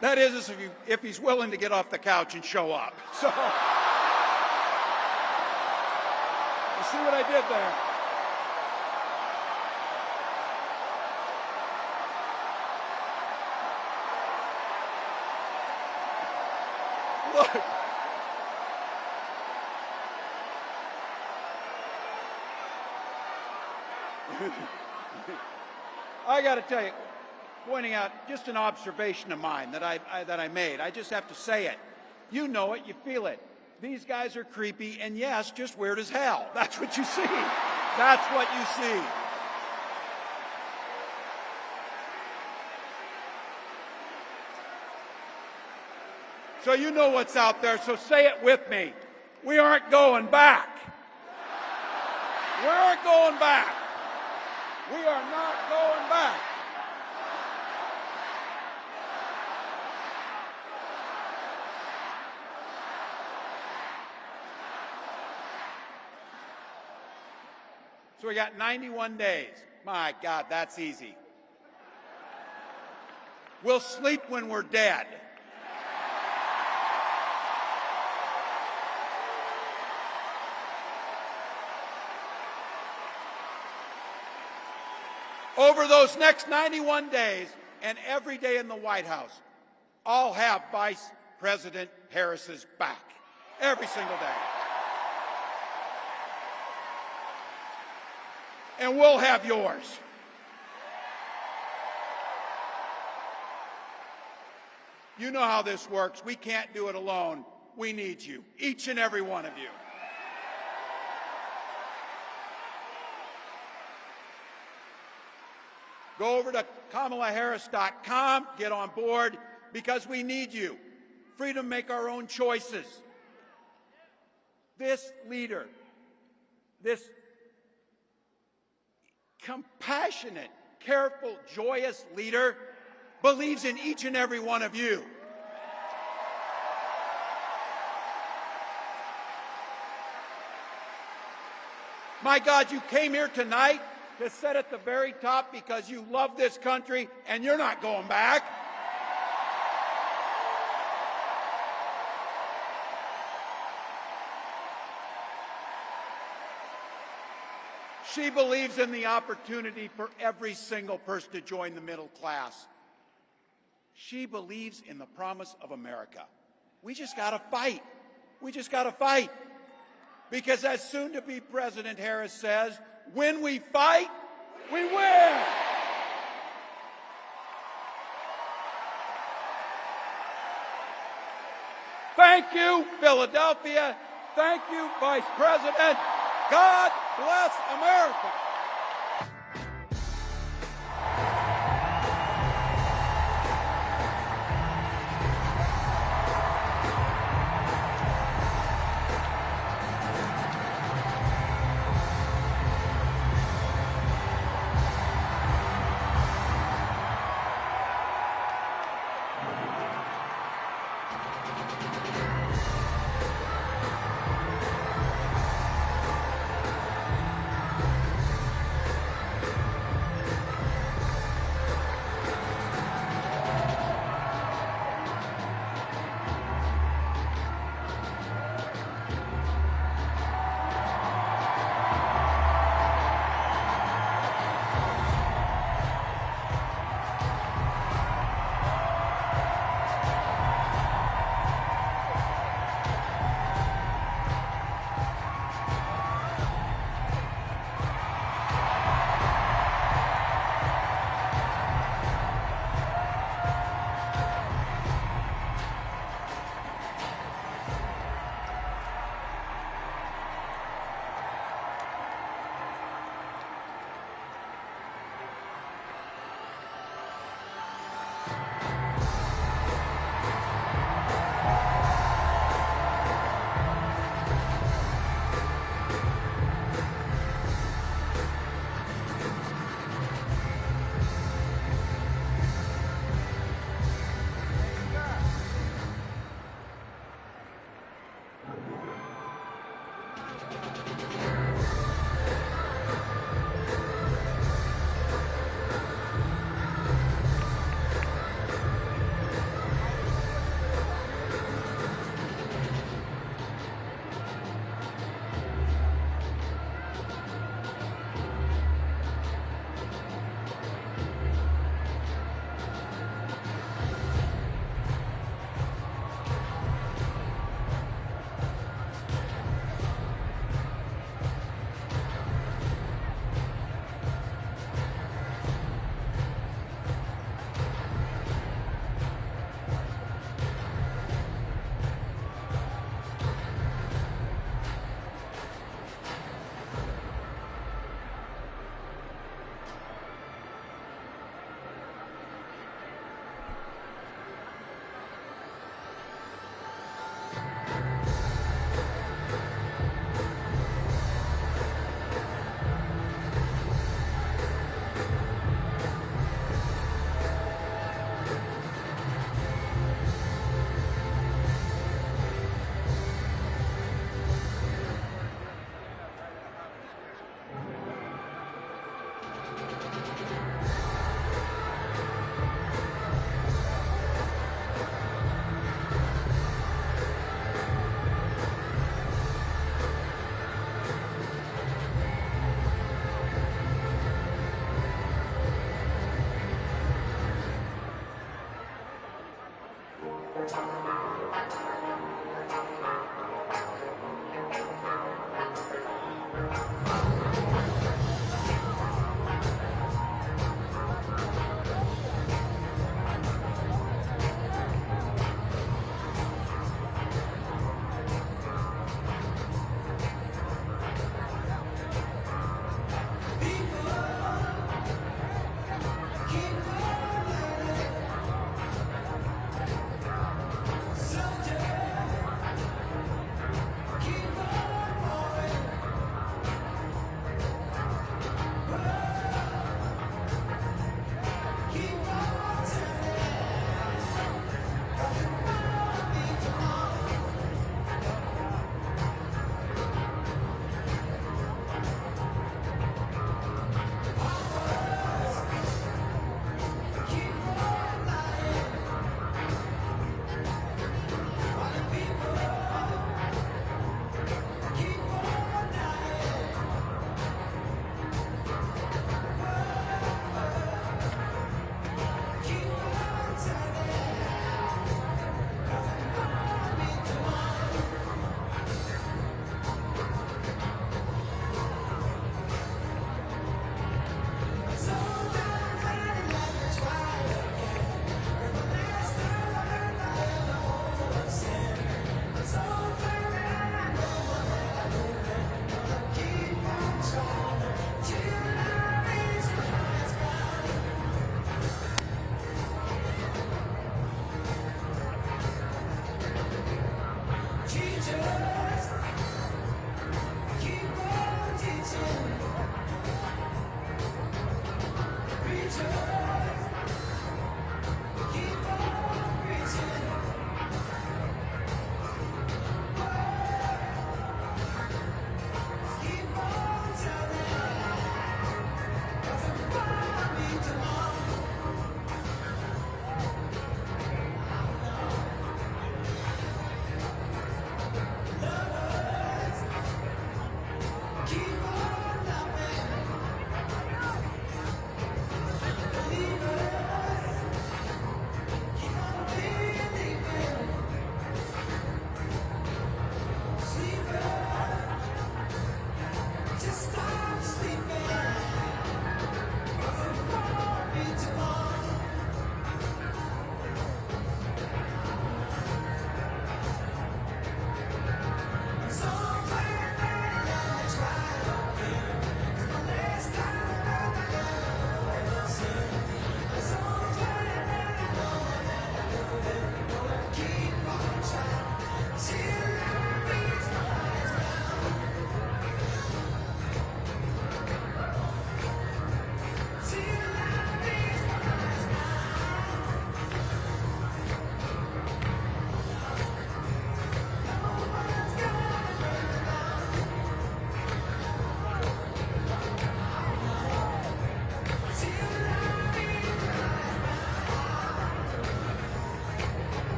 That is, if he's willing to get off the couch and show up. So, you see what I did there? Look. I got to tell you, pointing out just an observation of mine that I made. I just have to say it. You know it, you feel it. These guys are creepy and, yes, just weird as hell. That's what you see. That's what you see. So you know what's out there, so say it with me. We aren't going back. We aren't going back. We are not going back. So we got 91 days. My God, that's easy. We'll sleep when we're dead. Over those next 91 days and every day in the White House, I'll have Vice President Harris's back. Every single day. And we'll have yours. You know how this works. We can't do it alone. We need you, each and every one of you. Go over to KamalaHarris.com, get on board, because we need you. Freedom to make our own choices. This leader, this compassionate, careful, joyous leader, believes in each and every one of you. My God, you came here tonight to sit at the very top because you love this country and you're not going back. She believes in the opportunity for every single person to join the middle class. She believes in the promise of America. We just got to fight. We just got to fight. Because as soon-to-be President Harris says, when we fight, we win. Thank you, Philadelphia. Thank you, Vice President. God bless America.